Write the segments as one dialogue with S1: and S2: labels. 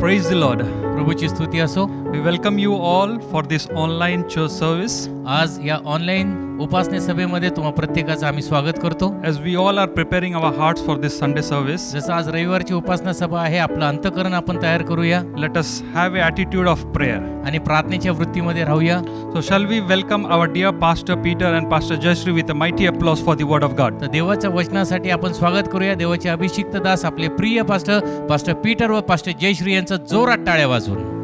S1: Praise the Lord.
S2: प्रभूची स्तुती असो.
S1: We welcome you all for this online church service.
S2: आज या ऑनलाईन उपासने सभेमध्ये तुम्हा प्रत्येकाचं आम्ही स्वागत करतो.
S1: As we all are preparing our hearts for this Sunday service,
S2: जसं आज रविवारची उपासना सभा आहे, आपलं अंतःकरण आपण तयार करूया
S1: let us have an attitude of prayer.
S2: आणि प्रार्थनेच्या वृत्तीमध्ये राहूया.
S1: So shall we welcome our dear Pastor Peter and Pastor Jayashree with a mighty applause for the word of God.
S2: तर देवाच्या वचनासाठी आपण स्वागत करूया. देवाचे अभिषिक्त दास आपले प्रिय पास्टर पीटर व पास्टर जयश्री यांचं जोरात टाळ्या वाजवून.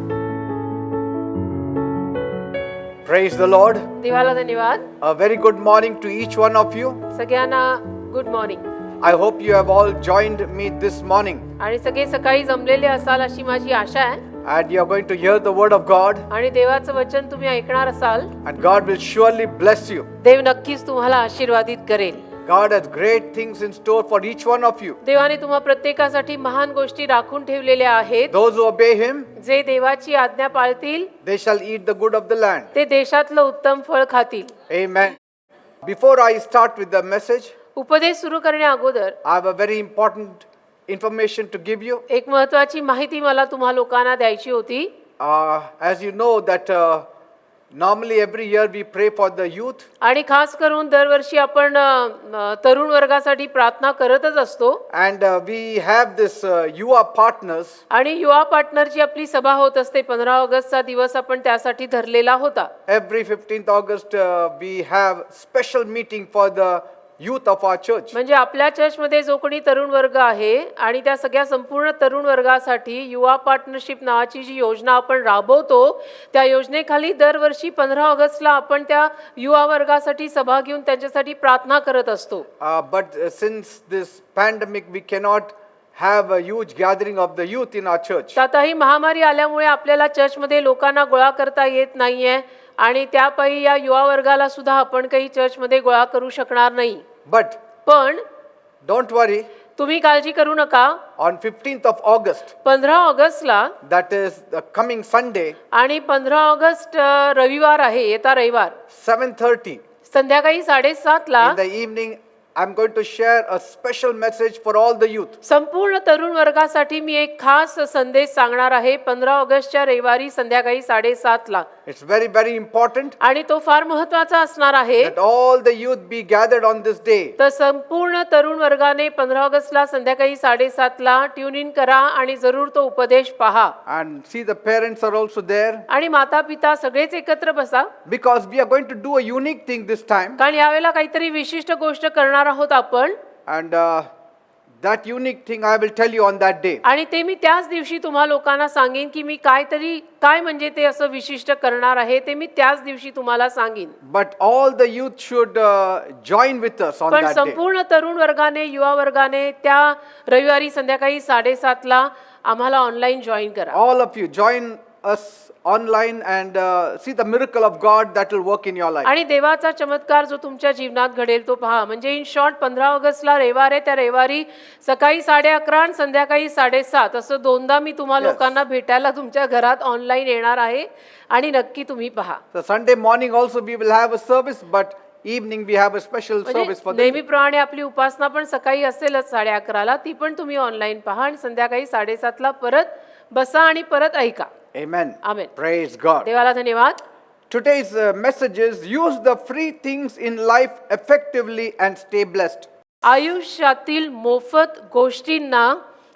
S3: Praise the Lord.
S4: देवाला धन्यवाद.
S3: A very good morning to each one of you.
S4: सगळ्यांना good morning.
S3: I hope you have all joined me this morning
S4: आणि सगळे सकाळी जमलेले असाल अशी माझी आशा आहे.
S3: and you are going to hear the word of God
S4: आणि देवाचं वचन तुम्ही ऐकणार असाल.
S3: and God will surely bless you.
S4: देव नक्कीच तुम्हाला आशीर्वादित करेल.
S3: God has great things in store for each one of you.
S4: देवाने तुम्हा प्रत्येकासाठी महान गोष्टी राखून ठेवलेल्या आहेत.
S3: Those who obey him,
S4: जे देवाची आज्ञा पाळतील
S3: they shall eat the good of the land.
S4: ते देशातलं उत्तम फळ खातील.
S3: Amen. Before I start with the message,
S4: उपदेश सुरू करण्या अगोदर
S3: I have a very important information to give you.
S4: एक महत्त्वाची माहिती मला तुम्हा लोकांना द्यायची होती.
S3: As you know that normally every year we pray for the youth.
S4: आणि खास करून दरवर्षी आपण तरुण वर्गासाठी प्रार्थना करतच असतो.
S3: And we have this युवा partners.
S4: आणि युवा पार्टनरची आपली सभा होत असते. 15 ऑगस्टचा दिवस आपण त्यासाठी धरलेला होता.
S3: Every 15th August we have special meeting for the youth of our church.
S4: म्हणजे आपल्या चर्चमध्ये जो कोणी तरुण वर्ग आहे आणि त्या सगळ्या संपूर्ण तरुण वर्गासाठी युवा पार्टनरशिप नावाची जी योजना आपण राबवतो, त्या योजनेखाली दरवर्षी 15 ऑगस्टला आपण त्या युवा वर्गासाठी सभा घेऊन त्यांच्यासाठी प्रार्थना करत असतो.
S3: But since this pandemic we cannot have a huge gathering of the youth in our church.
S4: आता ही महामारी आल्यामुळे आपल्याला चर्चमध्ये लोकांना गोळा करता येत नाहीये आणि त्यापायी या युवा वर्गाला सुद्धा आपण काही चर्चमध्ये गोळा करू शकणार नाही. पण
S3: Don't worry,
S4: तुम्ही काळजी करू नका.
S3: on 15th of August,
S4: 15 ऑगस्टला
S3: that is the coming Sunday,
S4: आणि 15 ऑगस्ट रविवार आहे, येता रविवार
S3: 7:30
S4: संध्याकाळी 7:30 ला
S3: in the evening, I'm going to share a special message for all the youth.
S4: संपूर्ण तरुण वर्गासाठी मी एक खास संदेश सांगणार आहे. 15 ऑगस्टच्या रविवारी संध्याकाळी 7:30 ला.
S3: It's very, very important
S4: आणि तो फार महत्त्वाचा असणार आहे.
S3: that all the youth be gathered on this day.
S4: तर संपूर्ण तरुण वर्गाने 15 ऑगस्टला संध्याकाळी 7:30 ला ट्यून इन करा आणि जरूर तो उपदेश पहा.
S3: And see, the parents are also there
S4: आणि माता पिता सगळेच एकत्र बसा,
S3: because we are going to do a unique thing this time.
S4: कारण यावेळेला काहीतरी विशिष्ट गोष्ट करणार आहोत आपण.
S3: And that unique thing I will tell you on that day.
S4: आणि ते मी त्याच दिवशी तुम्हा लोकांना सांगेन की मी काय म्हणजे ते असं विशिष्ट करणार आहे ते मी त्याच दिवशी तुम्हाला सांगेन.
S3: But all the youth should join with us on
S4: पण
S3: that day.
S4: संपूर्ण तरुण वर्गाने युवा वर्गाने त्या रविवारी संध्याकाळी 7:30 ला आम्हाला ऑनलाईन जॉईन करा.
S3: All of you join us online and see the miracle of God that will work in your life.
S4: आणि देवाचा चमत्कार जो तुमच्या जीवनात घडेल तो पहा. म्हणजे इन शॉर्ट 15 ऑगस्टला रविवार आहे, त्या रविवारी सकाळी 11:30 आणि संध्याकाळी 7:30 असं दोनदा मी तुम्हा लोकांना भेटायला तुमच्या घरात ऑनलाईन येणार आहे आणि नक्की तुम्ही पहा.
S3: So Sunday morning also we will have a service, but evening we have a special service for them.
S4: नेहमीप्रमाणे आपली उपासना पण सकाळी असेलच 11:30 ला, ती पण तुम्ही ऑनलाईन पहा आणि संध्याकाळी 7:30 ला परत बसा आणि परत ऐका.
S3: Amen.
S4: Amen.
S3: Praise God.
S4: देवाला धन्यवाद.
S3: Today's message is use the free things in life effectively and stay blessed.
S4: आयुष्यातील मोफत गोष्टींना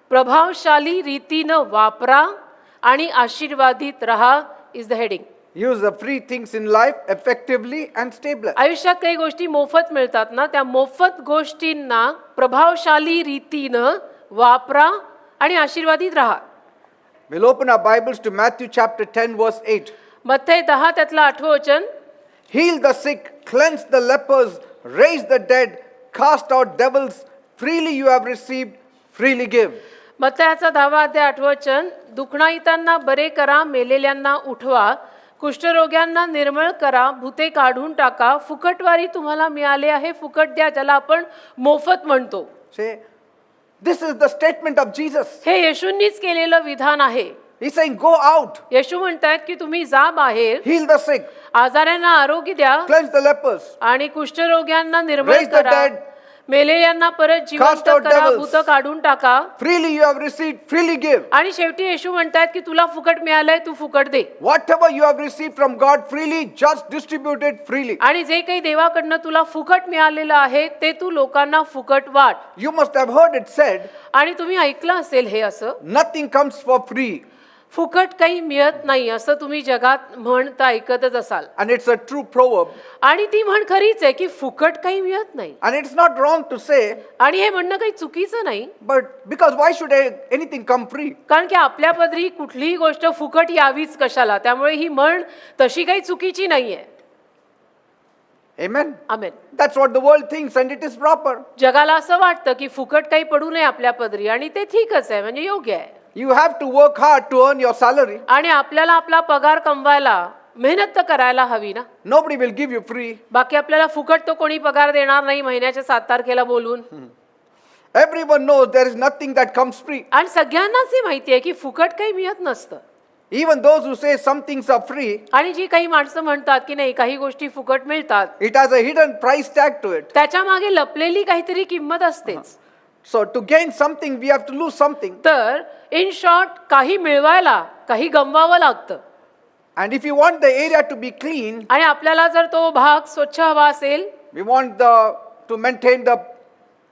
S4: प्रभावशाली रीतीनं वापरा आणि आशीर्वादित रहा is the heading.
S3: Use the free things in life effectively and stay blessed.
S4: आयुष्यात काही गोष्टी मोफत मिळतात ना, त्या मोफत गोष्टींना प्रभावशाली रीतीनं वापरा आणि आशीर्वादित राहा.
S3: We'll open our Bibles to Matthew chapter 10 verse 8.
S4: मत्थई 10 त्यातलं 8वं वचन.
S3: Heal the sick, cleanse the lepers, raise the dead, cast out devils. Freely you have received, freely give.
S4: मत्थयाचा 10 अध्याय 8वं वचन. दुखणाईतांना बरे करा, मेलेल्यांना उठवा, कुष्ठरोग्यांना निर्मळ करा, भूते काढून टाका, फुकटवारी तुम्हाला मिळाले आहे, फुकट द्या, ज्याला आपण मोफत म्हणतो.
S3: Say, this is the statement of Jesus.
S4: हे येशूंनीच केलेलं विधान आहे.
S3: He's saying, go out,
S4: येशू म्हणतात की तुम्ही जा बाहेर,
S3: heal the sick,
S4: आजाऱ्यांना आरोग्य द्या
S3: cleanse the lepers,
S4: आणि कुष्ठरोग्यांना निर्मळ
S3: raise the
S4: करा,
S3: dead,
S4: मेलेल्यांना परत जिवंत
S3: Cast out
S4: करा,
S3: devils.
S4: भूत काढून टाका.
S3: Freely you have received, freely give.
S4: आणि शेवटी येशू म्हणतात की तुला फुकट मिळालंय, तू फुकट दे.
S3: Whatever you have received from God freely, just distribute it freely.
S4: आणि जे काही देवाकडनं तुला फुकट मिळालेलं आहे ते तू लोकांना फुकट वाट.
S3: You must have heard it said,
S4: आणि तुम्ही ऐकलं असेल हे असं,
S3: nothing comes for free.
S4: फुकट काही मिळत नाही असं तुम्ही जगात म्हणता ऐकतच असाल.
S3: And it's a true proverb.
S4: आणि ती म्हण खरीच आहे की फुकट काही मिळत नाही.
S3: And it's not wrong to say,
S4: आणि हे म्हणणं काही चुकीचं नाही,
S3: but because why should anything come free?
S4: कारण की आपल्या पदरी कुठलीही गोष्ट फुकट यावीच कशाला. त्यामुळे ही म्हण तशी काही चुकीची नाहीये.
S3: Amen.
S4: Amen.
S3: That's what the world thinks and it is proper.
S4: जगाला असं वाटतं की फुकट काही पडू नये आपल्या पदरी, आणि ते ठीकच आहे, म्हणजे योग्य आहे.
S3: You have to work hard to earn your salary.
S4: आणि आपल्याला आपला पगार कमवायला मेहनत तर करायला हवी ना.
S3: Nobody will give you free.
S4: बाकी आपल्याला फुकट तो कोणी पगार देणार नाही महिन्याच्या 7 तारखेला बोलून.
S3: Everyone knows there is nothing that comes free.
S4: आणि सगळ्यांनाच हे माहिती आहे की फुकट काही मिळत नसतं.
S3: Even those who say some things are free,
S4: आणि जी काही माणसं म्हणतात की नाही काही गोष्टी फुकट मिळतात,
S3: it has a hidden price tag to it.
S4: त्याच्या मागे लपलेली काहीतरी किंमत असतेच.
S3: So to gain something, we have to lose something.
S4: तर इन शॉर्ट काही मिळवायला काही गमवावं लागतं.
S3: And if you want the area to be clean,
S4: आणि आपल्याला जर तो भाग स्वच्छ हवा असेल,
S3: we want to maintain the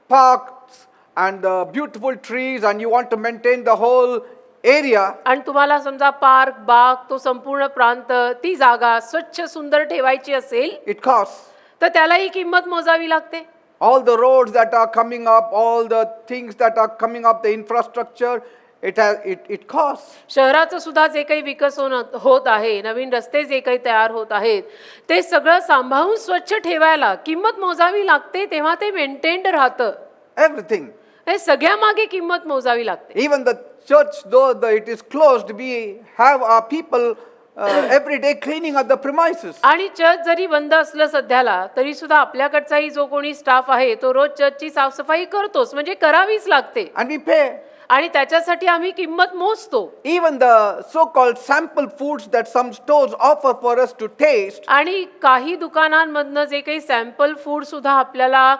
S3: parks and the beautiful trees, and you want to maintain the whole area.
S4: आणि तुम्हाला समजा पार्क, बाग, तो संपूर्ण प्रांत, ती जागा स्वच्छ सुंदर ठेवायची असेल,
S3: It costs.
S4: तर त्यालाही किंमत मोजावी लागते.
S3: All the roads that are coming up, all the things that are coming up, the infrastructure, it costs.
S4: शहराचं सुद्धा जे काही विकसन होत आहे, नवीन रस्ते जे काही तयार होत आहेत, ते सगळं सांभाळून स्वच्छ ठेवायला किंमत मोजावी लागते, तेव्हा ते मेंटेन्ड राहतं.
S3: Everything.
S4: हे सगळ्या मागे किंमत मोजावी लागते.
S3: Even the church, though it is closed, we have our people every day cleaning up the premises.
S4: आणि चर्च जरी बंद असलं सध्याला, तरी सुद्धा आपल्याकडचाही जो कोणी स्टाफ आहे तो रोज चर्चची साफसफाई करतोच, म्हणजे करावीच लागते.
S3: And we pay.
S4: आणि त्याच्यासाठी आम्ही किंमत मोजतो.
S3: Even the so-called sample foods that some stores offer for us to taste,
S4: आणि काही दुकानांमधनं जे काही सॅम्पल फूड सुद्धा आपल्याला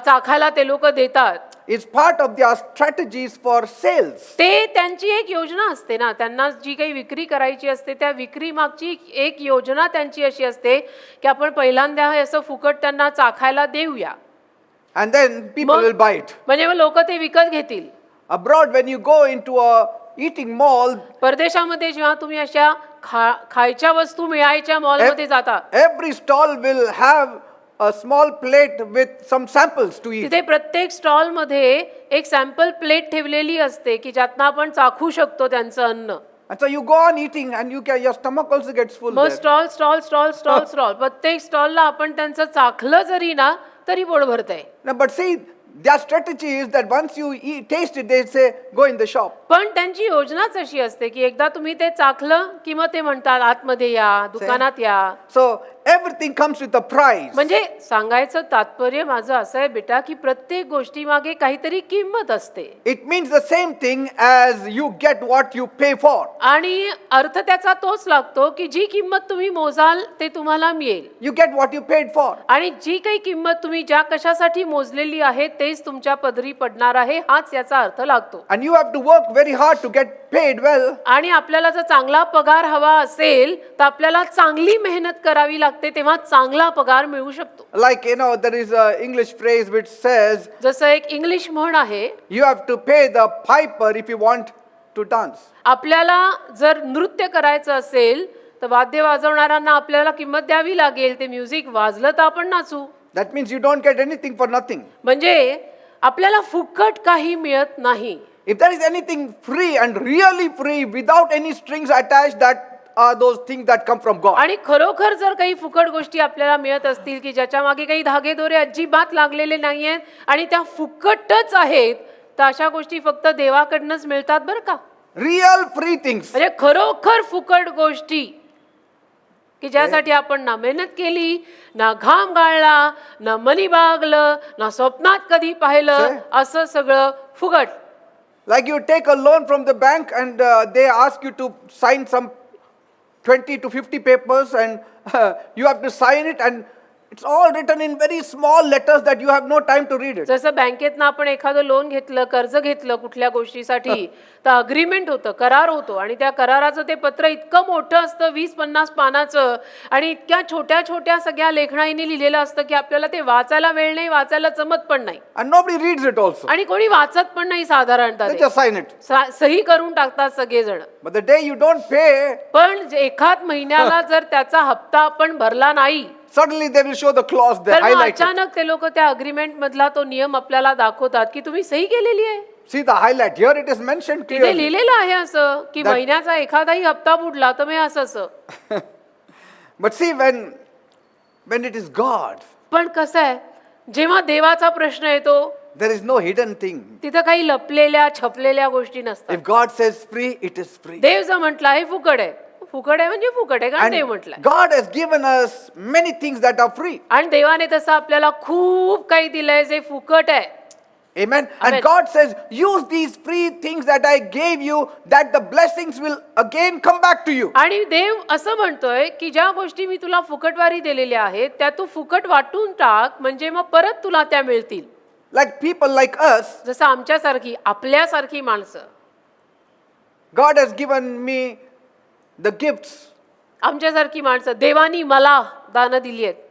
S4: चाखायला ते लोक देतात,
S3: is part of their strategies for sales.
S4: ते त्यांची एक योजना असते ना. त्यांना जी काही विक्री करायची असते, त्या विक्री मागची एक योजना त्यांची अशी असते की आपण पहिल्यांदा हे असं फुकट त्यांना चाखायला देऊया,
S3: And then people will buy it.
S4: म्हणजे मग लोक ते विकत घेतील.
S3: Abroad, when you go into a eating mall,
S4: परदेशामध्ये जेव्हा तुम्ही अशा खायच्या वस्तू मिळायच्या मॉलमध्ये जाता,
S3: every stall will have a small plate with some samples to eat.
S4: तिथे प्रत्येक स्टॉल मध्ये एक सॅम्पल प्लेट ठेवलेली असते की ज्यातनं आपण चाखू शकतो त्यांचं अन्न.
S3: And so you go on eating and your stomach also gets full
S4: मग
S3: there.
S4: स्टॉल प्रत्येक स्टॉलला आपण त्यांचं चाखलं जरी ना तरी पोट भरतंय.
S3: No, but see, their strategy is that once you taste it, they say, go in the shop.
S4: पण त्यांची योजनाच अशी असते की एकदा तुम्ही ते चाखलं की मग ते म्हणतात आतमध्ये या, दुकानात या.
S3: So everything comes with a price.
S4: म्हणजे सांगायचं तात्पर्य माझं असं आहे बेटा की प्रत्येक गोष्टी मागे काहीतरी किंमत असते.
S3: It means the same thing as you get what you pay for.
S4: आणि अर्थ त्याचा तोच लागतो की जी किंमत तुम्ही मोजाल ते तुम्हाला मिळेल.
S3: You get what you paid for.
S4: आणि जी काही किंमत तुम्ही ज्या कशासाठी मोजलेली आहे तेच तुमच्या पदरी पडणार आहे, हाच याचा अर्थ लागतो.
S3: And you have to work very hard to get paid well.
S4: आणि आपल्याला जर चांगला पगार हवा असेल तर आपल्याला चांगली मेहनत करावी लागते, तेव्हा चांगला पगार मिळू शकतो.
S3: Like, there is a English phrase which says,
S4: जसं एक इंग्लिश म्हण आहे,
S3: you have to pay the piper if you want to dance.
S4: आपल्याला जर नृत्य करायचं असेल तर वाद्य वाजवणाऱ्यांना आपल्याला किंमत द्यावी लागेल. ते म्युझिक वाजलं तर आपण नाचू.
S3: That means you don't get anything for nothing.
S4: म्हणजे आपल्याला फुकट काही मिळत नाही.
S3: If there is anything free and really free without any strings attached, that are those things that come from God.
S4: आणि खरोखर जर काही फुकट गोष्टी आपल्याला मिळत असतील की ज्याच्या मागे काही धागेदोरे अजिबात लागलेले नाहीयेत आणि त्या फुकटच आहेत, तर अशा गोष्टी फक्त देवाकडनंच मिळतात बरं का.
S3: Real free things.
S4: म्हणजे खरोखर फुकट गोष्टी की ज्यासाठी आपण ना मेहनत केली, ना घाम गाळला, ना मनी बागलं, ना स्वप्नात कधी पाहिलं, असं सगळं फुकट.
S3: Like you take a loan from the bank and they ask you to sign some 20 to 50 papers and you have to sign it, and It's all written in very small letters that you have no time to read it.
S4: जसं बँकेतनं आपण एखादं loan घेतलं, कर्ज घेतलं कुठल्या गोष्टीसाठी, तर agreement होतं, करार होतो आणि त्या कराराचं ते पत्र इतकं मोठं असतं 20-50 पानाचं आणि इतक्या छोट्या छोट्या सगळ्या लेखणाईने लिहिलेलं असतं की आपल्याला ते वाचायला वेळ नाही, वाचायला जमत पण नाही
S3: And nobody reads it also.
S4: आणि कोणी वाचत पण नाही साधारणतः
S3: They
S4: ते.
S3: just sign it.
S4: सही करून टाकतात सगळेजण.
S3: But the day you don't pay,
S4: पण एखाद महिन्याला जर त्याचा हप्ता आपण भरला नाही
S3: suddenly they will show the clause there,
S4: तर मग
S3: highlighted.
S4: अचानक ते लोक त्या अग्रीमेंट मधला तो नियम आपल्याला दाखवतात की तुम्ही सही केलेली आहे.
S3: See the highlight. Here it is mentioned
S4: तिथे
S3: clearly.
S4: लिहिलेलं आहे असं की महिन्याचा एखादाही हप्ता बुडला तर मी असं.
S3: But see, when it is God,
S4: पण कसं आहे, जेव्हा देवाचा प्रश्न येतो
S3: there is no hidden thing.
S4: तिथं काही लपलेल्या छपलेल्या गोष्टी नसतात.
S3: If God says free, it is free.
S4: देव जर म्हटलं हे फुकट आहे, फुकट आहे म्हणजे फुकट आहे, कारण देव
S3: And
S4: म्हटलंय.
S3: God has given us many things that are free.
S4: आणि देवाने तसं आपल्याला खूप काही दिलंय जे फुकट आहे.
S3: Amen.
S4: Amen.
S3: And God says, use these free things that I gave you, that the blessings will again come back to you.
S4: आणि देव असं म्हणतोय की ज्या गोष्टी मी तुला फुकटवारी दिलेल्या आहेत त्या तू फुकट वाटून टाक, म्हणजे मग परत तुला त्या मिळतील.
S3: Like people like us,
S4: जसं आमच्यासारखी आपल्यासारखी माणसं,
S3: God has given me the gifts
S4: आमच्यासारखी माणसं देवानी मला दानं दिली आहेत.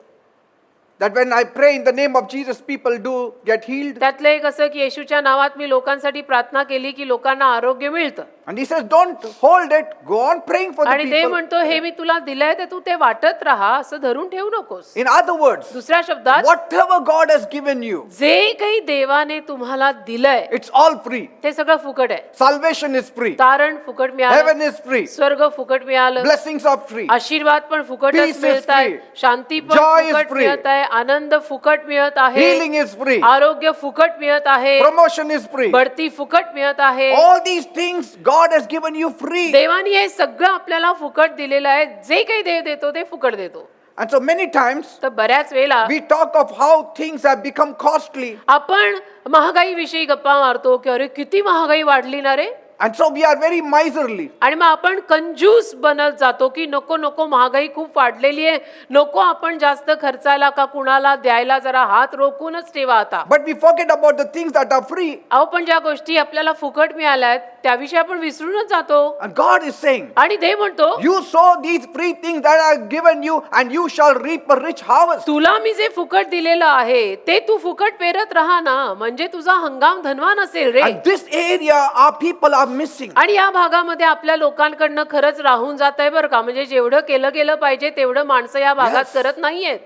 S3: that when I pray in the name of Jesus, people do get healed.
S4: त्यातलं एक असं की येशूच्या नावात मी लोकांसाठी प्रार्थना केली की लोकांना आरोग्य मिळतं.
S3: And he says, don't hold it, go on praying for the
S4: आणि देव
S3: people.
S4: म्हणतो हे मी तुला दिलंय ते तू ते वाटत राहा, असं धरून ठेवू नकोस.
S3: In other words,
S4: दुसऱ्या शब्दात
S3: whatever God has given you,
S4: जे काही देवाने तुम्हाला दिलंय
S3: it's all free.
S4: ते सगळं फुकट आहे.
S3: Salvation is free.
S4: तारण फुकट मिळालं,
S3: Heaven is free.
S4: स्वर्ग फुकट मिळालं,
S3: Blessings are free.
S4: आशीर्वाद पण
S3: Peace
S4: फुकटच
S3: is
S4: मिळत आहे,
S3: free.
S4: शांती पण
S3: Joy is
S4: फुकट
S3: free.
S4: मिळत आहे, आनंद फुकट मिळत आहे,
S3: Healing is free.
S4: आरोग्य फुकट मिळत आहे,
S3: Promotion is free.
S4: बढती फुकट मिळत आहे.
S3: All these things God has given you free.
S4: देवानी हे सगळं आपल्याला फुकट दिलेलं आहे. जे काही देव देतो ते फुकट देतो.
S3: And so many times
S4: तर बऱ्याच वेळेला
S3: we talk of how things have become costly.
S4: आपण महागाई विषयी गप्पा मारतो की अरे किती महागाई वाढली ना रे,
S3: And so we are very miserly.
S4: आणि मग आपण कंजूस बनत जातो की नको नको महागाई खूप वाढलेली आहे, नको आपण जास्त खर्चायला का कुणाला द्यायला जरा हात रोखूनच ठेवा आता.
S3: But we forget about the things that are free.
S4: अहो पण ज्या गोष्टी आपल्याला फुकट मिळाल्या आहेत त्याविषयी आपण विसरूनच जातो.
S3: And God is saying,
S4: आणि देव म्हणतो
S3: you sow these free things that I have given you and you shall reap a rich harvest.
S4: तुला मी जे फुकट दिलेलं आहे ते तू फुकट पेरत राहा ना, म्हणजे तुझा हंगाम धनवान असेल रे.
S3: And this area our people are missing.
S4: आणि या भागामध्ये आपल्या लोकांकडनं खरंच राहून जात आहे बरं का, म्हणजे जेवढं केलं गेलं पाहिजे तेवढं माणसं या भागात
S3: Yes.
S4: करत नाहीयेत.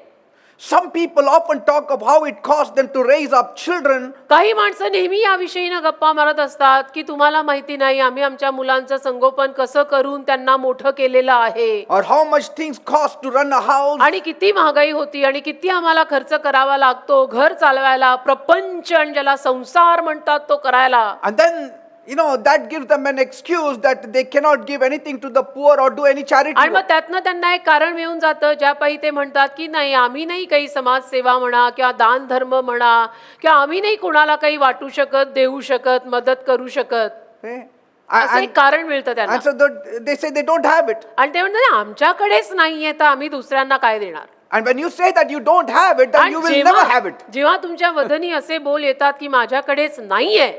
S3: Some people often talk of how it costs them to raise up children.
S4: काही माणसं नेहमी या विषयीनं गप्पा मारत असतात की तुम्हाला माहिती नाही आम्ही आमच्या मुलांचं संगोपन कसं करून त्यांना मोठं केलेलं आहे,
S3: Or how much things cost to run a house.
S4: आणि किती महागाई होती आणि किती आम्हाला खर्च करावा लागतो घर चालवायला, प्रपंच आणि ज्याला संसार म्हणतात तो करायला.
S3: And then, that gives them an excuse that they cannot give anything to the poor or do any charity
S4: आणि मग
S3: work.
S4: त्यातनं त्यांना एक कारण मिळून जातं ज्या पायी ते म्हणतात की नाही आम्ही नाही काही समाजसेवा म्हणा किंवा दान धर्म म्हणा किंवा आम्ही नाही कुणाला काही वाटू शकत, देऊ शकत, मदत करू शकत,
S3: Okay?
S4: असं
S3: And,
S4: एक कारण मिळतं त्यांना.
S3: and so they say they don't have it.
S4: आणि ते म्हणतात आमच्याकडेच नाहीये तर आम्ही दुसऱ्यांना काय देणार.
S3: And when you say that you don't have it, then
S4: आणि
S3: you will never have it.
S4: जेव्हा तुमच्या वदनी असे बोल येतात की माझ्याकडेच नाहीये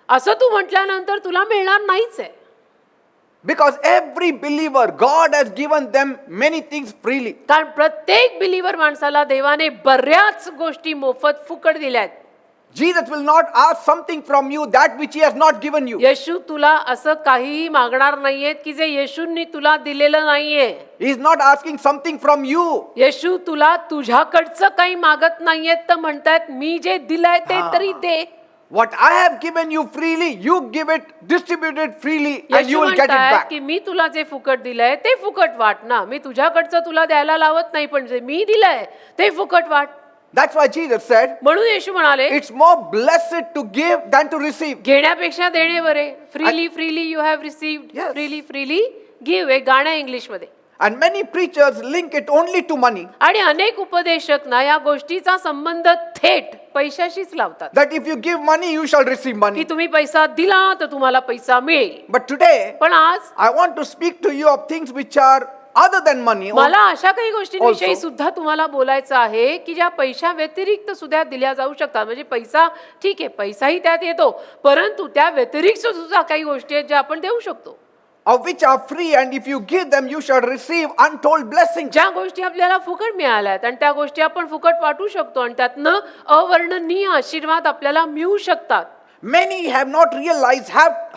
S4: असं तू म्हटल्यानंतर तुला मिळणार नाहीच आहे.
S3: Because every believer, God has given them many things freely.
S4: कारण प्रत्येक बिलीवर माणसाला देवाने बऱ्याच गोष्टी मोफत फुकट दिल्यात.
S3: Jesus will not ask something from you that which he has not given you.
S4: येशू तुला असं काहीही मागणार नाहीयेत की जे येशूंनी तुला दिलेलं नाहीये.
S3: He is not asking something from you.
S4: येशू तुला तुझ्याकडचं काही मागत नाहीयेत, तर म्हणतात मी जे दिलंय ते तरी दे.
S3: What I have given you freely, you give it, distribute it freely, and you
S4: Yeshu
S3: will get it
S4: म्हणतात
S3: back.
S4: की मी तुला जे फुकट दिलंय ते फुकट वाट ना, मी तुझ्याकडचं तुला द्यायला लावत नाही, पण जे मी दिलंय ते फुकट वाट.
S3: That's why Jesus said,
S4: म्हणून येशू म्हणाले
S3: it's more blessed to give than to receive.
S4: घेण्यापेक्षा देणे बरे. Freely freely you have received,
S3: Yes.
S4: Freely freely give. एक गाणं आहे इंग्लिशमध्ये.
S3: And many preachers link it only to money.
S4: आणि अनेक उपदेशक ना या गोष्टीचा संबंध थेट पैशाशीच लावतात
S3: That if you give money, you shall receive
S4: की
S3: money.
S4: तुम्ही पैसा दिला तर तुम्हाला पैसा मिळेल.
S3: But today,
S4: पण आज
S3: I want to speak to you of things which are other than money.
S4: मला अशा काही गोष्टींविषयी
S3: Also.
S4: सुद्धा तुम्हाला बोलायचं आहे की ज्या पैशा व्यतिरिक्त सुद्धा दिल्या जाऊ शकतात. म्हणजे पैसा ठीक आहे, पैसाही त्यात येतो, परंतु त्या व्यतिरिक्त सुद्धा काही गोष्टी आहेत ज्या आपण देऊ शकतो,
S3: Of which are free, and if you give them, you shall receive untold blessings.
S4: ज्या गोष्टी आपल्याला फुकट मिळाल्यात आणि त्या गोष्टी आपण फुकट वाटू शकतो आणि त्यातनं अवर्णनीय आशीर्वाद आपल्याला मिळू शकतात.
S3: Many have not realized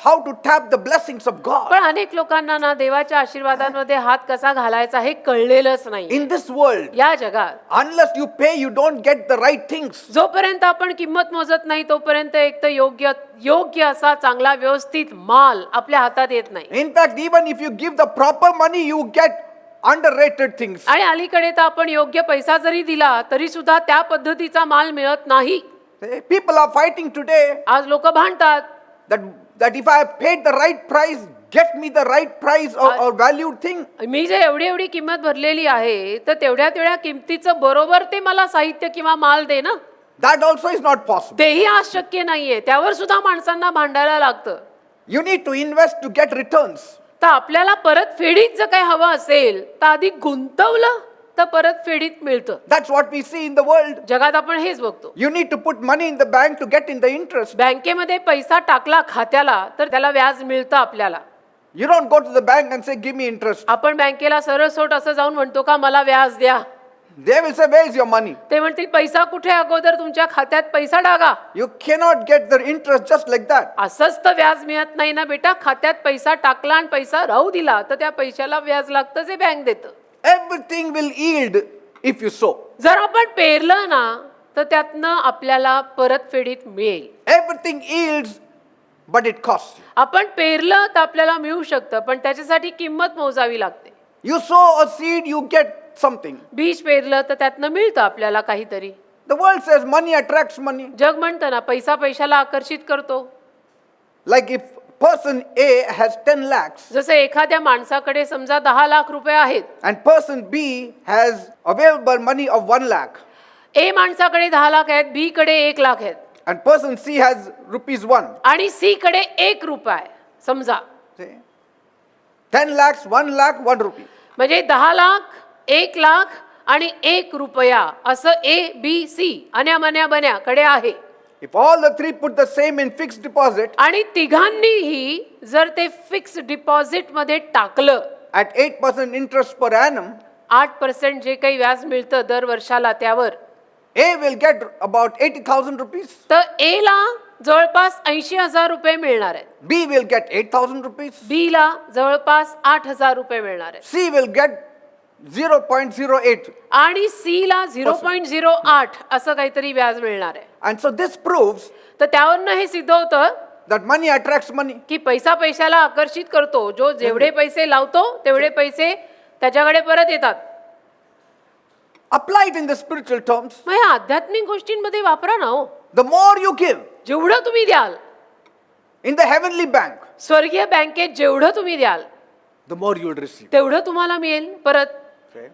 S3: how to tap the blessings of God.
S4: पण अनेक लोकांना ना देवाच्या आशीर्वादांमध्ये हात कसा घालायचा हे कळलेलंच नाही.
S3: In this world,
S4: या जगात
S3: unless you pay, you don't get the right things.
S4: जोपर्यंत आपण किंमत मोजत नाही तोपर्यंत एक तर योग्य असा चांगला व्यवस्थित माल आपल्या हातात येत नाही.
S3: In fact, even if you give the proper money, you get underrated things.
S4: आणि अलीकडे तर आपण योग्य पैसा जरी दिला तरी सुद्धा त्या पद्धतीचा माल मिळत नाही.
S3: People are fighting today
S4: आज लोक भांडतात
S3: that if I have paid the right price, get me the right price or valued thing.
S4: मी जे एवढी किंमत भरलेली आहे तर तेवढ्या किमतीचं बरोबर ते मला साहित्य किंवा माल दे ना.
S3: That also is not possible.
S4: तेही आज शक्य नाहीये. त्यावर सुद्धा माणसांना भांडायला लागतं.
S3: You need to invest to get returns.
S4: तर आपल्याला परत फेडीत जर काही हवं असेल तर आधी गुंतवलं तर परत फेडीत मिळतं.
S3: That's what we see in the world.
S4: जगात आपण हेच बघतो.
S3: You need to put money in the bank to get in the interest.
S4: बँकेमध्ये पैसा टाकला खात्याला तर त्याला व्याज मिळतं आपल्याला.
S3: You don't go to the bank and say, give me interest.
S4: आपण बँकेला सरसोट असं जाऊन म्हणतो का मला व्याज द्या.
S3: They will say, where is your money?
S4: ते म्हणतील पैसा कुठे, अगोदर तुमच्या खात्यात पैसा टाका.
S3: You cannot get the interest just like that.
S4: असंच तर व्याज मिळत नाही ना बेटा. खात्यात पैसा टाकला आणि पैसा राहू दिला तर त्या पैशाला व्याज लागतं जे बँक देतं.
S3: Everything will yield if you sow.
S4: जर आपण पेरलं ना तर त्यातनं आपल्याला परत फेडीत मिळेल.
S3: Everything yields, but it costs.
S4: आपण पेरलं तर आपल्याला मिळू शकतं पण त्याच्यासाठी किंमत मोजावी लागते.
S3: You sow a seed, you get something.
S4: बीज पेरलं तर त्यातनं मिळतं आपल्याला काहीतरी.
S3: The world says money attracts money.
S4: जग म्हणतं ना पैसा पैशाला आकर्षित करतो.
S3: Like if person A has 10 lakhs
S4: जसं एखाद्या माणसाकडे समजा 10 लाख रुपये आहेत
S3: and person B has available money of 1 lakh
S4: ए माणसाकडे 10 लाख आहेत, बी कडे 1 लाख आहेत
S3: and person C has rupees 1.
S4: आणि सी कडे 1 रुपया आहे समजा.
S3: See? 10 lakhs, 1 lakh, 1 rupee.
S4: म्हणजे 10 लाख 1 लाख आणि 1 रुपया असं ए बी सी बन्याकडे आहे.
S3: If all the three put the same in fixed deposit
S4: आणि तिघांनीही जर ते फिक्स डिपॉझिट मध्ये टाकलं
S3: at 8% interest per annum,
S4: 8% जे काही व्याज मिळतं दर वर्षाला त्यावर,
S3: A will get about 80,000 rupees.
S4: तर ए ला जवळपास 80,000 रुपये मिळणार आहेत.
S3: B will get 8,000 rupees.
S4: बी ला जवळपास 8,000 रुपये मिळणार आहेत.
S3: C will get 0.08.
S4: आणि सी ला 0.08 असं काहीतरी व्याज मिळणार आहे.
S3: And so this proves
S4: तर त्यावरनं हे सिद्ध होतं
S3: that money attracts money.
S4: की पैसा पैशाला आकर्षित करतो. जो जेवढे पैसे लावतो तेवढे पैसे त्याच्याकडे परत येतात.
S3: Apply it in the spiritual terms.
S4: मग या आध्यात्मिक गोष्टींमध्ये वापरा ना हो.
S3: The more you give
S4: जेवढं तुम्ही द्याल,
S3: in the heavenly bank,
S4: स्वर्गीय बँकेत जेवढं तुम्ही द्याल
S3: the more you will receive.
S4: तेवढं तुम्हाला मिळेल परत.
S3: Okay?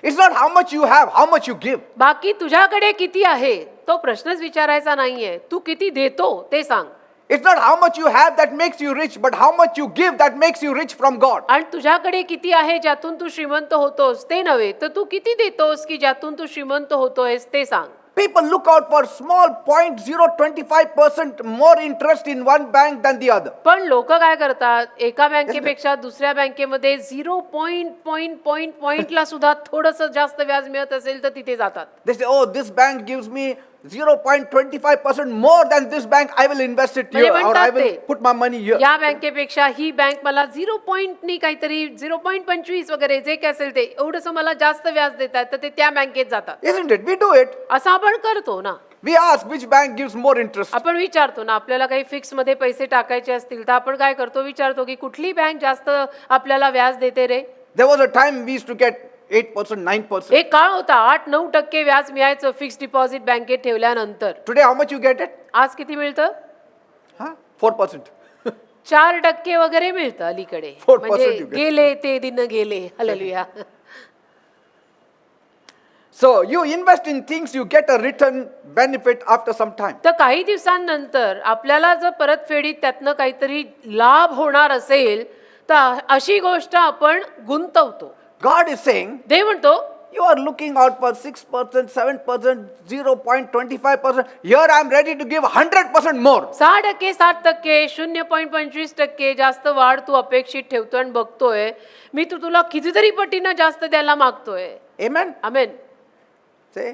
S3: It's not how much you have, how much you give.
S4: बाकी तुझ्याकडे किती आहे तो प्रश्नच विचारायचा नाहीये. तू किती देतो ते सांग.
S3: It's not how much you have that makes you rich, but how much you give that makes you rich from God.
S4: आणि तुझ्याकडे किती आहे ज्यातून तू श्रीमंत होतोस ते नव्हे, तर तू किती देतोस की ज्यातून तू श्रीमंत होतोयस ते सांग.
S3: People look out for small 0.025% more interest in one bank than the other.
S4: पण लोक काय करतात, एका बँकेपेक्षा दुसऱ्या बँकेमध्ये 0.ला सुद्धा थोडंसं जास्त व्याज मिळत असेल तर तिथे जातात.
S3: They say, oh, this bank gives me 0.25% more than this bank, I will invest it here, or I will put my money here.
S4: या बँकेपेक्षा ही बँक मला 0.नी काहीतरी 0.25 वगैरे जे काय असेल ते एवढंसं मला जास्त व्याज देतात तर ते त्या बँकेत जातात.
S3: Isn't it? We do it.
S4: असं आपण करतो ना.
S3: We ask which bank gives more interest.
S4: आपण विचारतो ना, आपल्याला काही फिक्स मध्ये पैसे टाकायचे असतील तर आपण काय करतो, विचारतो की कुठली बँक जास्त आपल्याला व्याज देते रे.
S3: There was a time we used to get 8%, 9%.
S4: एक काळ होता 8-9% व्याज मिळायचं फिक्स डिपॉझिट बँकेत ठेवल्यानंतर.
S3: Today, how much you get it?
S4: आज किती मिळतं?
S3: 4%.
S4: 4% वगैरे मिळतं अलीकडे.
S3: 4%
S4: म्हणजे
S3: you get.
S4: गेले ते दिन गेले. Hallelujah.
S3: So you invest in things, you get a return benefit after some time.
S4: तर काही दिवसांनंतर आपल्याला जर परतफेडीत त्यातनं काहीतरी लाभ होणार असेल तर अशी गोष्ट आपण गुंतवतो.
S3: God is saying,
S4: देव म्हणतो
S3: you are looking out for 6%, 7%, 0.25%. Here I am ready to give 100% more.
S4: 6%, 7%, 0.25% जास्त वाढ तू अपेक्षित ठेवतोय आणि बघतोय. मी तुला कितीतरी पटीनं जास्त द्यायला मागतोय.
S3: Amen?
S4: Amen.
S3: Say,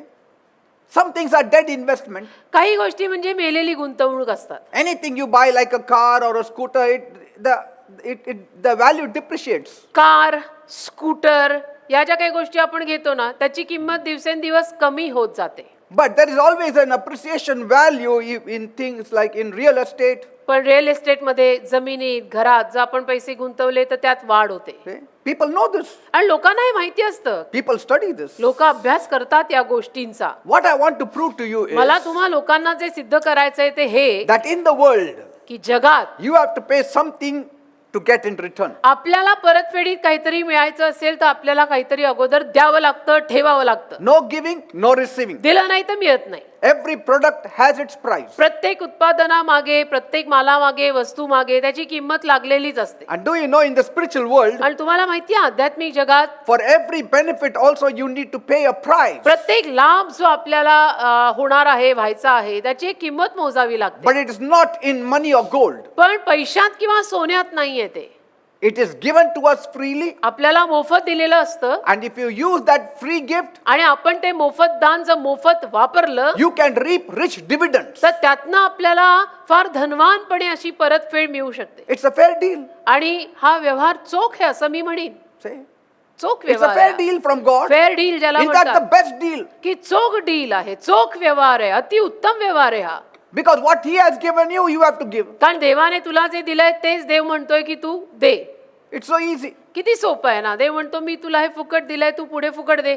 S3: some things are dead investment.
S4: काही गोष्टी म्हणजे मेलेली गुंतवणूक असतात.
S3: Anything you buy like a car or a scooter, the value depreciates.
S4: Car, scooter या ज्या काही गोष्टी आपण घेतो ना त्याची किंमत दिवसेंदिवस कमी होत जाते.
S3: But there is always an appreciation value in things like in real estate.
S4: पण रिअल एस्टेटमध्ये जमिनीत घरात जर आपण पैसे गुंतवले तर त्यात वाढ होते.
S3: Okay? People know this.
S4: आणि लोकांना हे माहिती असतं.
S3: People study this.
S4: लोक अभ्यास करतात या गोष्टींचा.
S3: What I want to prove to you
S4: मला
S3: is
S4: तुम्हा लोकांना जे सिद्ध करायचंय ते हे
S3: that in the world,
S4: की जगात
S3: you have to pay something to get in return.
S4: आपल्याला परतफेडीत काहीतरी मिळायचं असेल तर आपल्याला काहीतरी अगोदर द्यावं लागतं, ठेवावं लागतं.
S3: No giving, no receiving.
S4: दिलं नाही तर मिळत नाही.
S3: Every product has its price.
S4: प्रत्येक उत्पादनामागे, प्रत्येक मालामागे, वस्तूमागे त्याची किंमत लागलेलीच असते.
S3: And do you know in the spiritual world,
S4: आणि तुम्हाला माहिती आहे आध्यात्मिक जगात
S3: for every benefit also you need to pay a price.
S4: प्रत्येक लाभ जो आपल्याला होणार आहे, व्हायचा आहे त्याची एक किंमत मोजावी लागते.
S3: But it is not in money or gold.
S4: पण पैशात किंवा सोन्यात नाहीये ते.
S3: It is given to us freely.
S4: आपल्याला मोफत दिलेलं असतं
S3: And if you use that free gift,
S4: आणि आपण ते मोफत दान जर मोफत वापरलं
S3: you can reap rich dividends.
S4: तर त्यातनं आपल्याला फार धनवानपणे अशी परतफेड मिळू शकते.
S3: It's a fair deal.
S4: आणि हा व्यवहार चोख आहे असं मी म्हणेन.
S3: Say,
S4: चोख
S3: it's a
S4: व्यवहार
S3: fair
S4: आहे.
S3: deal from God.
S4: Fair deal ज्याला
S3: In fact, the
S4: म्हणतात
S3: best deal.
S4: की चोख डील आहे, चोख व्यवहार आहे, अति उत्तम व्यवहार आहे हा.
S3: Because what He has given you, you have to give.
S4: कारण देवाने तुला जे दिलंय तेच देव म्हणतोय की तू दे.
S3: It's so easy.
S4: किती सोपं आहे ना. देव म्हणतो मी तुला हे फुकट दिलंय, तू पुढे फुकट दे.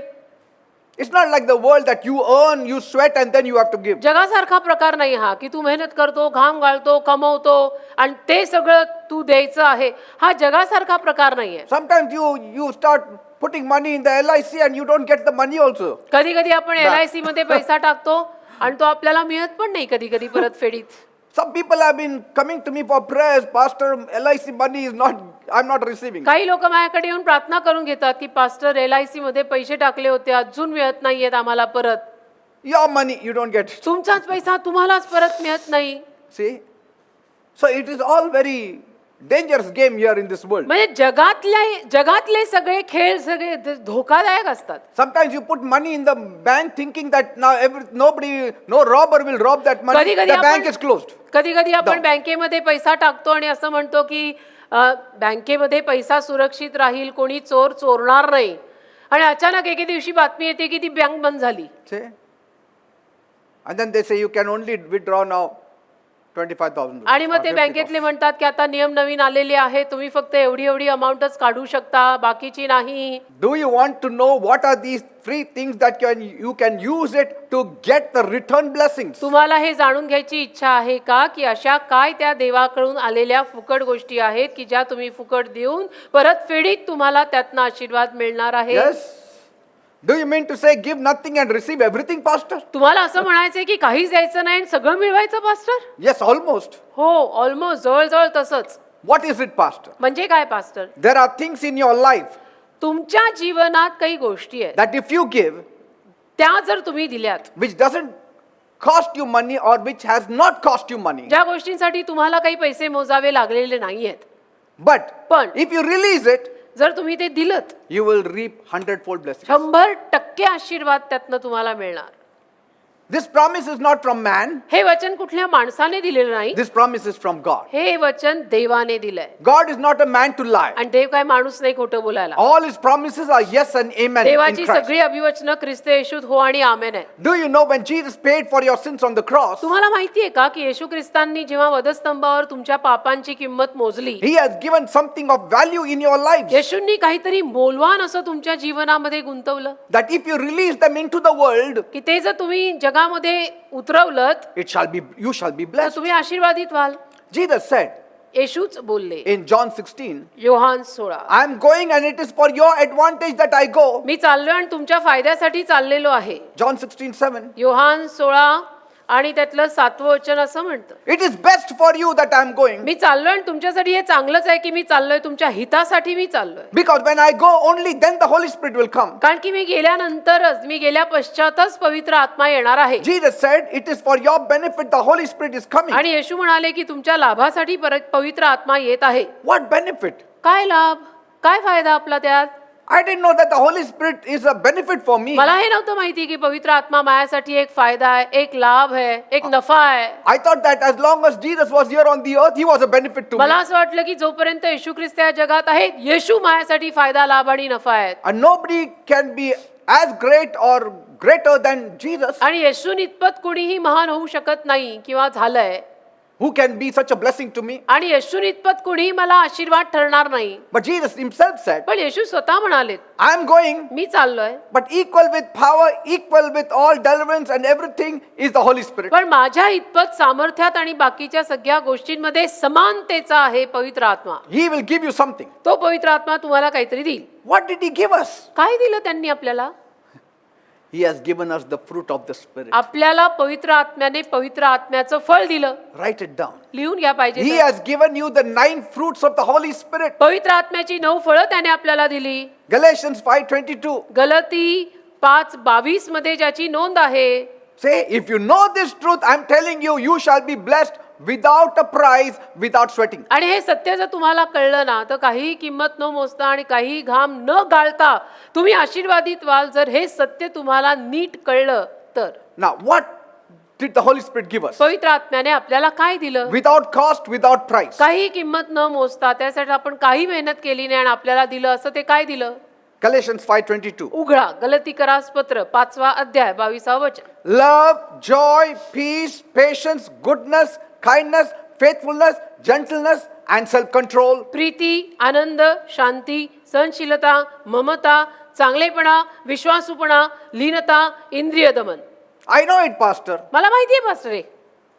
S3: It's not like the world that you earn, you sweat, and then you have to give.
S4: जगासारखा प्रकार नाही हा की तू मेहनत करतो, घाम गाळतो, कमवतो आणि ते सगळं तू द्यायचं आहे. हा जगासारखा प्रकार नाहीये.
S3: Sometimes you start putting money in the LIC and you don't get the money also.
S4: कधी कधी आपण LIC मध्ये पैसा टाकतो आणि तो आपल्याला मिळत पण नाही कधी कधी परतफेडीत.
S3: Some people have been coming to me for prayers. Pastor, LIC money is not, I'm not receiving.
S4: काही लोक माझ्याकडे येऊन प्रार्थना करून घेतात की पास्टर LIC मध्ये पैसे टाकले होते, अजून मिळत नाहीयेत आम्हाला परत.
S3: Your money, you don't get it.
S4: तुमचाच पैसा तुम्हालाच परत मिळत नाही.
S3: See? So it is all very dangerous game here in this world.
S4: म्हणजे जगातले सगळे खेळ सगळे धोकादायक असतात.
S3: Sometimes you put money in the bank thinking that now no robber will rob that money.
S4: कधी-कधी
S3: The bank
S4: आपण-
S3: is closed.
S4: कधी आपण
S3: Down.
S4: बँकेमध्ये पैसा टाकतो आणि असं म्हणतो की बँकेमध्ये पैसा सुरक्षित राहील, कोणी चोर चोरणार नाही. आणि अचानक एके दिवशी बातमी येते की ती बँक बंद झाली.
S3: See? And then they say you can only withdraw now 25,000.
S4: आणि मग ते बँकेतले म्हणतात की आता नियम नवीन आलेले आहे, तुम्ही फक्त एवढी अमाऊंटच काढू शकता, बाकीची नाही.
S3: Do you want to know what are these three things that you can use it to get the return blessings?
S4: तुम्हाला हे जाणून घ्यायची इच्छा आहे का की अशा काय त्या देवाकडून आलेल्या फुकट गोष्टी आहेत की ज्या तुम्ही फुकट देऊन परतफेडीत तुम्हाला त्यातनं आशीर्वाद मिळणार आहे?
S3: Yes. Do you mean to say give nothing and receive everything, Pastor?
S4: तुम्हाला असं म्हणायचंय की काहीच द्यायचं नाही आणि सगळं मिळवायचं पास्टर?
S3: Yes, almost.
S4: हो, ऑलमोस्ट जवळजवळ तसंच.
S3: What is it, Pastor?
S4: म्हणजे काय pastor?
S3: There are things in your life
S4: तुमच्या जीवनात काही गोष्टी आहेत
S3: that if you give,
S4: त्या जर तुम्ही दिल्यात,
S3: which doesn't cost you money or which has not cost you money,
S4: ज्या गोष्टींसाठी तुम्हाला काही पैसे मोजावे लागलेले नाहीयेत,
S3: but
S4: पण
S3: if you release it,
S4: जर तुम्ही ते दिलत,
S3: you will reap 100-fold blessings.
S4: 100% आशीर्वाद त्यातनं तुम्हाला मिळणार.
S3: This promise is not from man.
S4: हे वचन कुठल्या माणसाने दिलेलं नाही,
S3: This promise is from God.
S4: हे वचन देवाने दिलंय.
S3: God is not a man to lie.
S4: आणि देव काय माणूस नाही खोटं बोलायला.
S3: All his promises are yes and amen in
S4: देवाची
S3: Christ.
S4: सगळी अभिवचनं ख्रिस्त येशूत हो आणि आमेन आहे.
S3: Do you know when Jesus paid for your sins on the cross,
S4: तुम्हाला माहितीये का की येशू ख्रिस्तांनी जेव्हा वधस्तंभावर तुमच्या पापांची किंमत मोजली,
S3: he has given something of value in your lives,
S4: येशूंनी काहीतरी मौल्यवान असं तुमच्या जीवनामध्ये गुंतवलं
S3: that if you release them into the world,
S4: की ते जर तुम्ही जगामध्ये उतरवलत
S3: you shall be
S4: तर
S3: blessed.
S4: तुम्ही आशीर्वादित व्हाल.
S3: Jesus said
S4: येशूच बोलले
S3: in John 16,
S4: Yohan 16,
S3: I am going and it is for your advantage that I go.
S4: मी चाललोय आणि तुमच्या फायद्यासाठी चाललेलो आहे.
S3: John 16:7.
S4: योहान 16 आणि त्यातलं 7वं वचन असं म्हणतं,
S3: It is best for you that I am going.
S4: मी चाललोय आणि तुमच्यासाठी हे चांगलंच आहे की मी चाललोय, तुमच्या हितासाठी मी चाललोय.
S3: Because when I go, only then the Holy Spirit will come.
S4: कारण की मी गेल्यानंतरच, मी गेल्या पश्चातच पवित्र आत्मा येणार आहे.
S3: Jesus said, it is for your benefit the Holy Spirit is coming.
S4: आणि येशू म्हणाले की तुमच्या लाभासाठी पवित्र आत्मा येत आहे.
S3: What benefit?
S4: काय लाभ, काय फायदा आपला त्यात?
S3: I didn't know that the Holy Spirit is a benefit for me.
S4: मला हे नव्हतं माहिती की पवित्र आत्मा माझ्यासाठी एक फायदा आहे, एक लाभ आहे, एक नफा आहे.
S3: I thought that as long as Jesus was here on the earth, he was a benefit to
S4: मला
S3: me.
S4: असं वाटलं की जोपर्यंत येशू ख्रिस्त या जगात आहेत, येशू माझ्यासाठी फायदा, लाभ आणि नफा आहेत.
S3: And nobody can be as great or greater than Jesus.
S4: आणि येशून इतपत कुणीही महान होऊ शकत नाही किंवा झालंय.
S3: Who can be such a blessing to me?
S4: आणि येशून इतपत कुणीही मला आशीर्वाद ठरणार नाही.
S3: But Jesus himself said,
S4: पण येशू स्वतः म्हणाले,
S3: I am going,
S4: मी चाललोय,
S3: but equal with power, equal with all deliverance and everything is the Holy Spirit.
S4: पण माझ्या इतपत सामर्थ्यात आणि बाकीच्या सगळ्या गोष्टींमध्ये समानतेचा आहे पवित्र आत्मा.
S3: He will give you something.
S4: तो पवित्र आत्मा तुम्हाला काहीतरी देईल.
S3: What did he give us?
S4: काय दिलं त्यांनी आपल्याला?
S3: He has given us the fruit of the Spirit.
S4: आपल्याला पवित्र आत्म्याने पवित्र आत्म्याचं फळ दिलं.
S3: Write it down.
S4: लिहून घ्या पाहिजे
S3: He
S4: तर.
S3: has given you the 9 fruits of the Holy Spirit.
S4: पवित्र आत्म्याची 9 फळं त्याने आपल्याला दिली.
S3: Galatians 5:22.
S4: गलती 5:22 मध्ये ज्याची नोंद आहे.
S3: Say, if you know this truth, I'm telling you, you shall be blessed without a price, without sweating.
S4: आणि हे सत्य जर तुम्हाला कळलं ना, तर काही किंमत न मोजता आणि काही घाम न गाळता तुम्ही आशीर्वादित व्हाल, जर हे सत्य तुम्हाला नीट कळलं तर.
S3: Now, what did the Holy Spirit give us?
S4: पवित्र आत्म्याने आपल्याला काय दिलं?
S3: Without cost, without price.
S4: काही किंमत न मोजता, त्यासाठी आपण काही मेहनत केली नाही आणि आपल्याला दिलं, असं ते काय दिलं?
S3: Galatians 5:22.
S4: उघडा गलतीकरास पत्र 5वा अध्याय 22वा वचन.
S3: Love, joy, peace, patience, goodness, kindness, faithfulness, gentleness, and self-control.
S4: Preeti, आनंद, शांती, सहनशीलता, ममता, चांगलेपणा, विश्वासूपणा, लीनता, इंद्रिय दमन.
S3: I know it, Pastor.
S4: मला माहितीये पास्टर हे.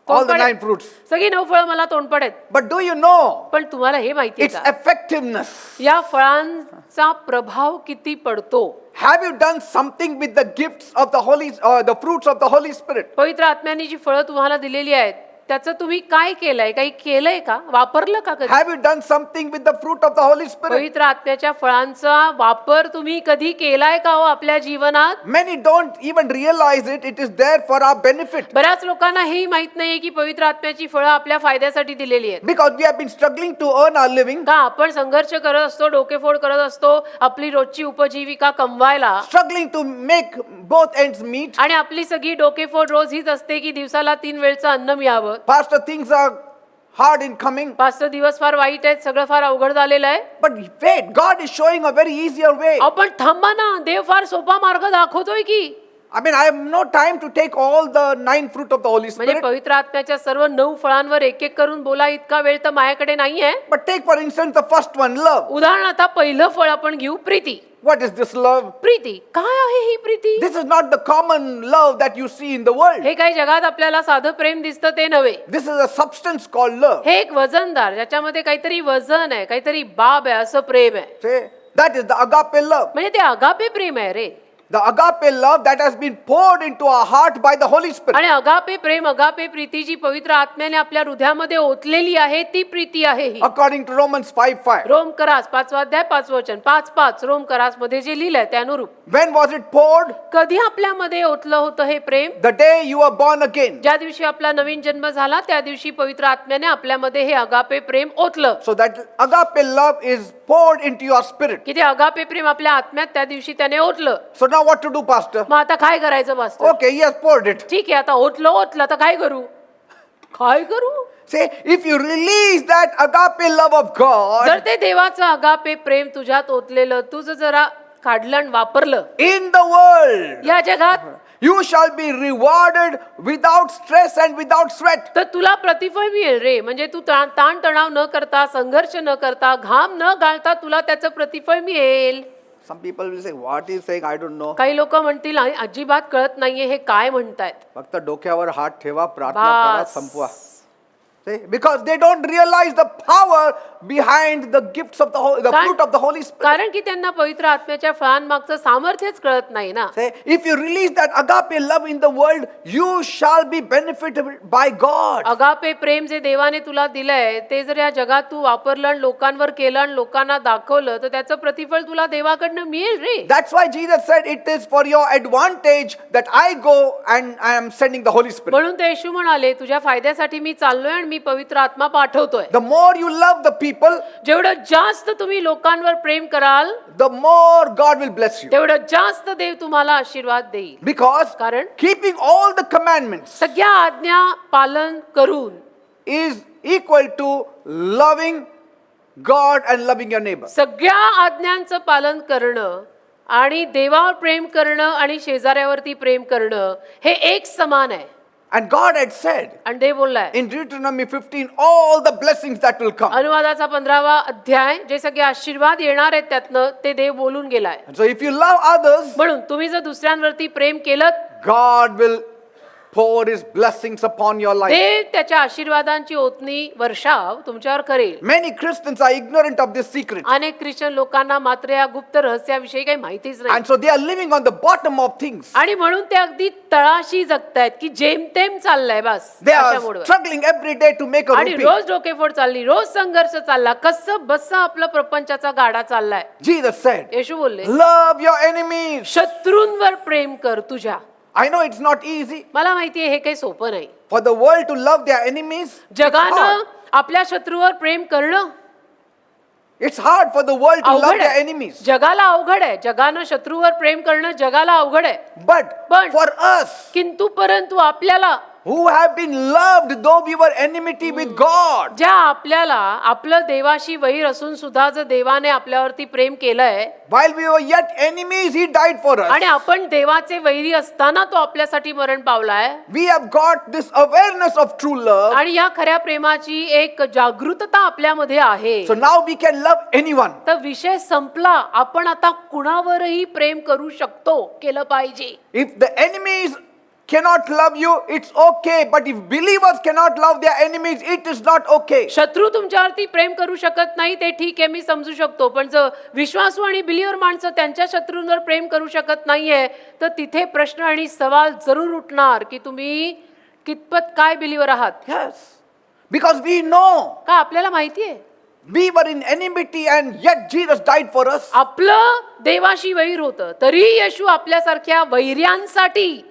S3: All the
S4: तोंडपड
S3: 9 fruits.
S4: सगळी 9 फळं मला तोंडपड आहेत.
S3: But do you know
S4: पण तुम्हाला हे माहितीये
S3: its
S4: का,
S3: effectiveness?
S4: या फळांचा प्रभाव किती पडतो?
S3: Have you done something with the gifts of the the fruits of the Holy Spirit?
S4: पवित्र आत्म्याने जी फळं तुम्हाला दिलेली आहेत, त्याचं तुम्ही काय केलंय? काही केलंय का? वापरलं का कधी?
S3: Have you done something with the fruit of the Holy Spirit?
S4: पवित्र आत्म्याच्या फळांचा वापर तुम्ही कधी केलाय का हो आपल्या जीवनात?
S3: Many don't even realize it. It is there for our benefit.
S4: बऱ्याच लोकांना हेही माहित नाहीये की पवित्र आत्म्याची फळं आपल्या फायद्यासाठी दिलेली आहेत.
S3: Because we have been struggling to earn our living,
S4: का आपण संघर्ष करत असतो, डोकेफोड करत असतो आपली रोजची उपजीविका कमवायला,
S3: struggling to make both ends meet.
S4: आणि आपली सगळी डोकेफोड रोज हीच असते की दिवसाला 3 वेळचं अन्न मिळावं.
S3: Pastor, things are hard in coming.
S4: 5 दिवस फार वाईट आहेत, सगळं फार अवघड झालेलं आहे.
S3: But wait, God is showing a very easier way.
S4: आपण थांबा ना, देव फार सोपा मार्ग दाखवतोय की.
S3: I mean, I have no time to take all the 9 fruit of the Holy
S4: म्हणजे
S3: Spirit.
S4: पवित्र आत्म्याच्या सर्व 9 फळांवर एक एक करून बोला इतका वेळ तर माझ्याकडे नाहीये.
S3: But take for instance the first one, love.
S4: उदाहरणार्थ पहिलं फळ आपण घेऊ, Preeti.
S3: What is this love?
S4: Preeti काय आहे ही Preeti?
S3: This is not the common love that you see in the world.
S4: हे काही जगात आपल्याला साधं प्रेम दिसतं ते नव्हे.
S3: This is a substance called love.
S4: हे एक वजनदार, ज्याच्यामध्ये काहीतरी वजन आहे, काहीतरी बाब आहे, असं प्रेम आहे.
S3: Say, that is the agape love.
S4: म्हणजे ते अगापे प्रेम आहे रे.
S3: The agape love that has been poured into our heart by the Holy Spirit.
S4: आणि अगापे प्रेम, अगापे प्रीती जी पवित्र आत्म्याने आपल्या हृदयामध्ये ओतलेली आहे, ती प्रीती आहे ही.
S3: According to Romans 5:5.
S4: रोम करास 5वा अध्याय 5वं वचन 5:5 रोम करास मध्ये जे लिहिलंय त्यानुरूप.
S3: When was it poured?
S4: कधी आपल्यामध्ये ओतलं होतं हे प्रेम?
S3: The day you were born again.
S4: ज्या दिवशी आपला नवीन जन्म झाला, त्या दिवशी पवित्र आत्म्याने आपल्यामध्ये हे अगापे प्रेम ओतलं.
S3: So that agape love is poured into your spirit.
S4: की ते अगापे प्रेम आपल्या आत्म्यात त्या दिवशी त्याने ओतलं.
S3: So now what to do, Pastor?
S4: मग आता काय करायचं pastor?
S3: Okay, he has poured it.
S4: ठीक आहे, आता ओतलं आता काय करू? काय करू?
S3: Say, if you release that agape love of God
S4: जर ते देवाचं अगापे प्रेम तुझ्यात ओतलेलं तुझं जरा काढलं आणि वापरलं
S3: in the world,
S4: या जगात,
S3: you shall be rewarded without stress and without sweat.
S4: तर तुला प्रतिफळ मिळेल रे. म्हणजे तू ताण तणाव न करता, संघर्ष न करता, घाम न गाळता तुला त्याचं प्रतिफळ मिळेल.
S3: Some people will say, what is saying? I don't know.
S4: काही लोक म्हणतील अजिबात कळत नाहीये हे काय म्हणतायत.
S3: फक्त डोक्यावर हात ठेवा, प्रार्थना करा,
S4: बस.
S3: संपवा. See? Because they don't realize the power behind the gifts of the fruit of the Holy Spirit.
S4: कारण की त्यांना पवित्र आत्म्याच्या फळांमागचं सामर्थ्यच कळत नाही ना.
S3: Say, if you release that agape love in the world, you shall be benefited by God.
S4: Agape प्रेम जे देवाने तुला दिलंय ते जर या जगात तू वापरलं आणि लोकांवर केलं आणि लोकांना दाखवलं तर त्याचं प्रतिफळ तुला देवाकडनं मिळेल रे.
S3: That's why Jesus said it is for your advantage that I go and I am sending the Holy Spirit.
S4: म्हणून ते येशू म्हणाले तुझ्या फायद्यासाठी मी चाललोय आणि मी पवित्र आत्मा पाठवतोय.
S3: The more you love the people,
S4: जेवढं जास्त तुम्ही लोकांवर प्रेम कराल
S3: the more God will bless you.
S4: तेवढं जास्त देव तुम्हाला आशीर्वाद देईल.
S3: Because
S4: कारण
S3: keeping all the commandments
S4: सगळ्या आज्ञा पालन करून
S3: is equal to loving God and loving your neighbor.
S4: सगळ्या आज्ञांचं पालन करणं आणि देवावर प्रेम करणं आणि शेजाऱ्यावरती प्रेम करणं हे एक समान आहे.
S3: And God had said
S4: आणि देव बोललाय
S3: in Deuteronomy 15 all the blessings that will come.
S4: अनुवादाचा 15वा अध्याय जे सगळे आशीर्वाद येणार आहेत त्यातनं ते देव बोलून गेलाय.
S3: And so if you love others,
S4: म्हणून तुम्ही जर दुसऱ्यांवरती प्रेम केलं
S3: God will pour his blessings upon your life.
S4: देव त्याच्या आशीर्वादांची ओतणी वर्षाव तुमच्यावर करेल.
S3: Many Christians are ignorant of this secret.
S4: अनेक ख्रिश्चन लोकांना मात्र या गुप्त रहस्याविषयी काही माहितीच नाही
S3: And so they are living on the bottom of things.
S4: आणि म्हणून ते अगदी तळाशी जगतायत की जेमतेम चाललंय बस
S3: They
S4: अशा
S3: are
S4: मोडवर.
S3: struggling every day to make a
S4: आणि
S3: rupee.
S4: रोज डोकेफोड चालली रोज संघर्ष चालला कसं बस्सा आपला प्रपंचाचा गाडा चाललाय.
S3: Jesus said,
S4: येशू बोलले
S3: love your enemies.
S4: शत्रूंवर प्रेम कर तुझ्या.
S3: I know it's not easy
S4: मला माहितीये हे काही सोपं नाही.
S3: for the world to love their enemies. It's
S4: जगानं
S3: hard.
S4: आपल्या शत्रूवर प्रेम करणं
S3: It's hard for the world to love
S4: अवघड
S3: their
S4: आहे.
S3: enemies.
S4: जगाला अवघड आहे. जगानं शत्रूवर प्रेम करणं जगाला अवघड आहे.
S3: But
S4: But-
S3: for us
S4: किंतु परंतु आपल्याला
S3: who have been loved though we were enmity with God,
S4: ज्या आपल्याला आपलं देवाशी वैर असून सुद्धा जर देवाने आपल्यावरती प्रेम केलंय
S3: while we were yet enemies, he died for us.
S4: आणि आपण देवाचे वैरी असताना तो आपल्यासाठी मरण पावलाय.
S3: We have got this awareness of true love.
S4: आणि या खऱ्या प्रेमाची एक जागृतता आपल्यामध्ये आहे.
S3: So now we can love anyone.
S4: तर विषय संपला. आपण आता कुणावरही प्रेम करू शकतो केलं पाहिजे.
S3: If the enemies cannot love you, it's okay. But if believers cannot love their enemies, it is not okay.
S4: शत्रू तुमच्यावरती प्रेम करू शकत नाही ते ठीक आहे मी समजू शकतो. पण जर विश्वासू आणि बिलीवर माणसं त्यांच्या शत्रूंवर प्रेम करू शकत नाहीये तर तिथे प्रश्न आणि सवाल जरूर उठणार की तुम्ही कितपत काय बिलीवर आहात.
S3: Yes. Because we know
S4: का आपल्याला माहितीये
S3: we were in enmity and yet Jesus died for us.
S4: आपलं देवाशी वैर होतं तरी येशू आपल्यासारख्या वैर्यांसाठी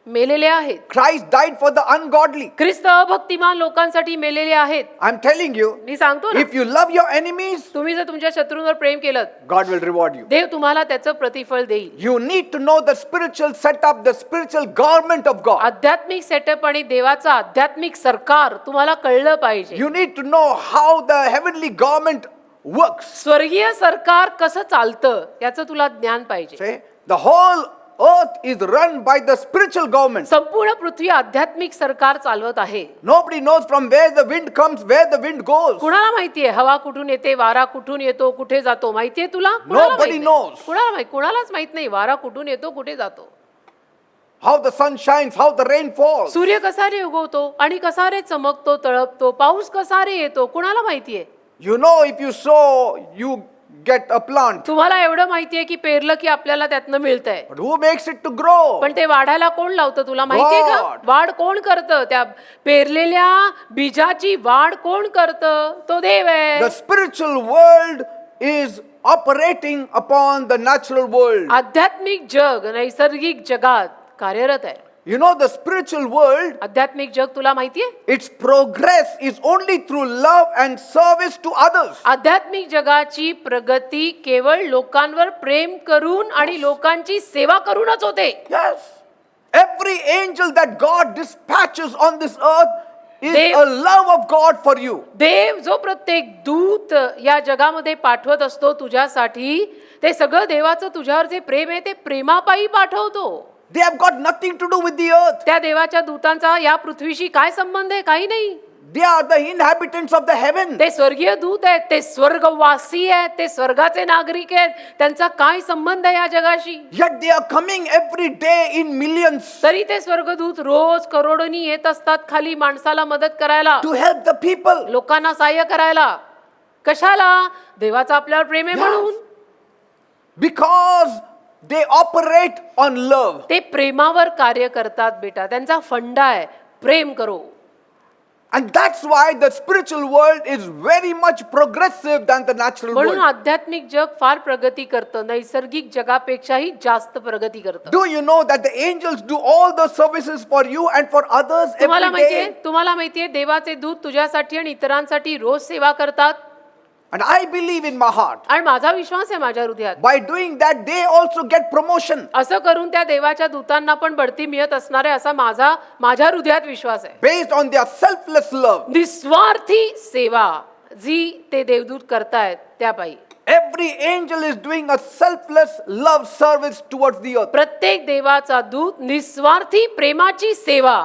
S4: मेलेले आहेत.
S3: Christ died for the ungodly.
S4: ख्रिस्त अभक्तिमान लोकांसाठी मेलेले आहेत.
S3: I'm telling you,
S4: मी सांगतो ना
S3: if you love your enemies,
S4: तुम्ही जर तुमच्या शत्रूंवर प्रेम केलं
S3: God will reward you.
S4: देव तुम्हाला त्याचं प्रतिफळ देईल.
S3: You need to know the spiritual setup, the spiritual government of God.
S4: आध्यात्मिक सेटअप आणि देवाचं आध्यात्मिक सरकार तुम्हाला कळलं पाहिजे.
S3: You need to know how the heavenly government works.
S4: स्वर्गीय सरकार कसं चालतं याचं तुला ज्ञान पाहिजे.
S3: See, the whole earth is run by the spiritual government.
S4: संपूर्ण पृथ्वी आध्यात्मिक सरकार चालवत आहे.
S3: Nobody knows from where the wind comes, where the wind goes.
S4: कुणाला माहितीये हवा कुठून येते वारा कुठून येतो कुठे जातो माहितीये तुला?
S3: Nobody knows.
S4: कुणालाच माहित नाही वारा कुठून येतो कुठे जातो.
S3: How the sun shines, how the rain falls.
S4: सूर्य कसा रे उगवतो आणि कसा रे चमकतो तळपतो पाऊस कसा रे येतो कुणाला माहितीये?
S3: You know, if you sow, you get a plant.
S4: तुम्हाला एवढं माहितीये की पेरलं की आपल्याला त्यातनं मिळतंय.
S3: But who makes it to grow?
S4: पण ते वाढायला कोण लावतं तुला माहितीये का?
S3: God.
S4: वाढ कोण करतं? त्या पेरलेल्या बीजाची वाढ कोण करतं? तो देव आहे.
S3: The spiritual world is operating upon the natural world.
S4: आध्यात्मिक जग नैसर्गिक जगात कार्यरत आहे.
S3: You know, the spiritual world,
S4: आध्यात्मिक जग तुला माहितीये?
S3: its progress is only through love and service to others.
S4: आध्यात्मिक जगाची प्रगती केवळ लोकांवर प्रेम करून आणि लोकांची सेवा करूनच होते.
S3: Yes. Every angel that God dispatches on this earth is
S4: They-
S3: a love of God for you.
S4: देव जो प्रत्येक दूत या जगामध्ये पाठवत असतो तुझ्यासाठी ते सगळं देवाचं तुझ्यावर जे प्रेम आहे ते प्रेमापायी पाठवतो.
S3: They have got nothing to do with the earth.
S4: त्या देवाच्या दूतांचा या पृथ्वीशी काय संबंध आहे? काही नाही.
S3: They are the inhabitants of the heaven.
S4: ते स्वर्गीय दूत आहेत, ते स्वर्गवासी आहेत, ते स्वर्गाचे नागरिक आहेत. त्यांचा काय संबंध आहे या जगाशी?
S3: Yet they are coming every day in millions
S4: तरी ते स्वर्गदूत रोज करोडोनी येत असतात खाली माणसाला मदत करायला,
S3: to help the people.
S4: लोकांना सहाय्य करायला. कशाला? देवाचं आपल्यावर प्रेम आहे म्हणून.
S3: Because they operate on love.
S4: ते प्रेमावर कार्य करतात बेटा. त्यांचा फंडा आहे प्रेम करो.
S3: And that's why the spiritual world is very much progressive than the natural
S4: म्हणून
S3: world.
S4: आध्यात्मिक जग फार प्रगती करतं, नैसर्गिक जगापेक्षाही जास्त प्रगती करतं.
S3: Do you know that the angels do all the services for you and for others
S4: तुम्हाला
S3: every
S4: माहितीये,
S3: day?
S4: तुम्हाला माहितीये देवाचे दूत तुझ्यासाठी आणि इतरांसाठी रोज सेवा करतात.
S3: And I believe in my heart.
S4: आणि माझा विश्वास आहे माझ्या हृदयात,
S3: By doing that, they also get promotion
S4: असं करून त्या देवाच्या दूतांना पण बढती मिळत असणार आहे असा माझ्या हृदयात विश्वास आहे.
S3: based on their selfless love.
S4: निस्वार्थी सेवा जी ते देवदूत करतायत त्यापायी.
S3: Every angel is doing a selfless love service towards the earth.
S4: प्रत्येक देवाचा दूत निस्वार्थी प्रेमाची सेवा,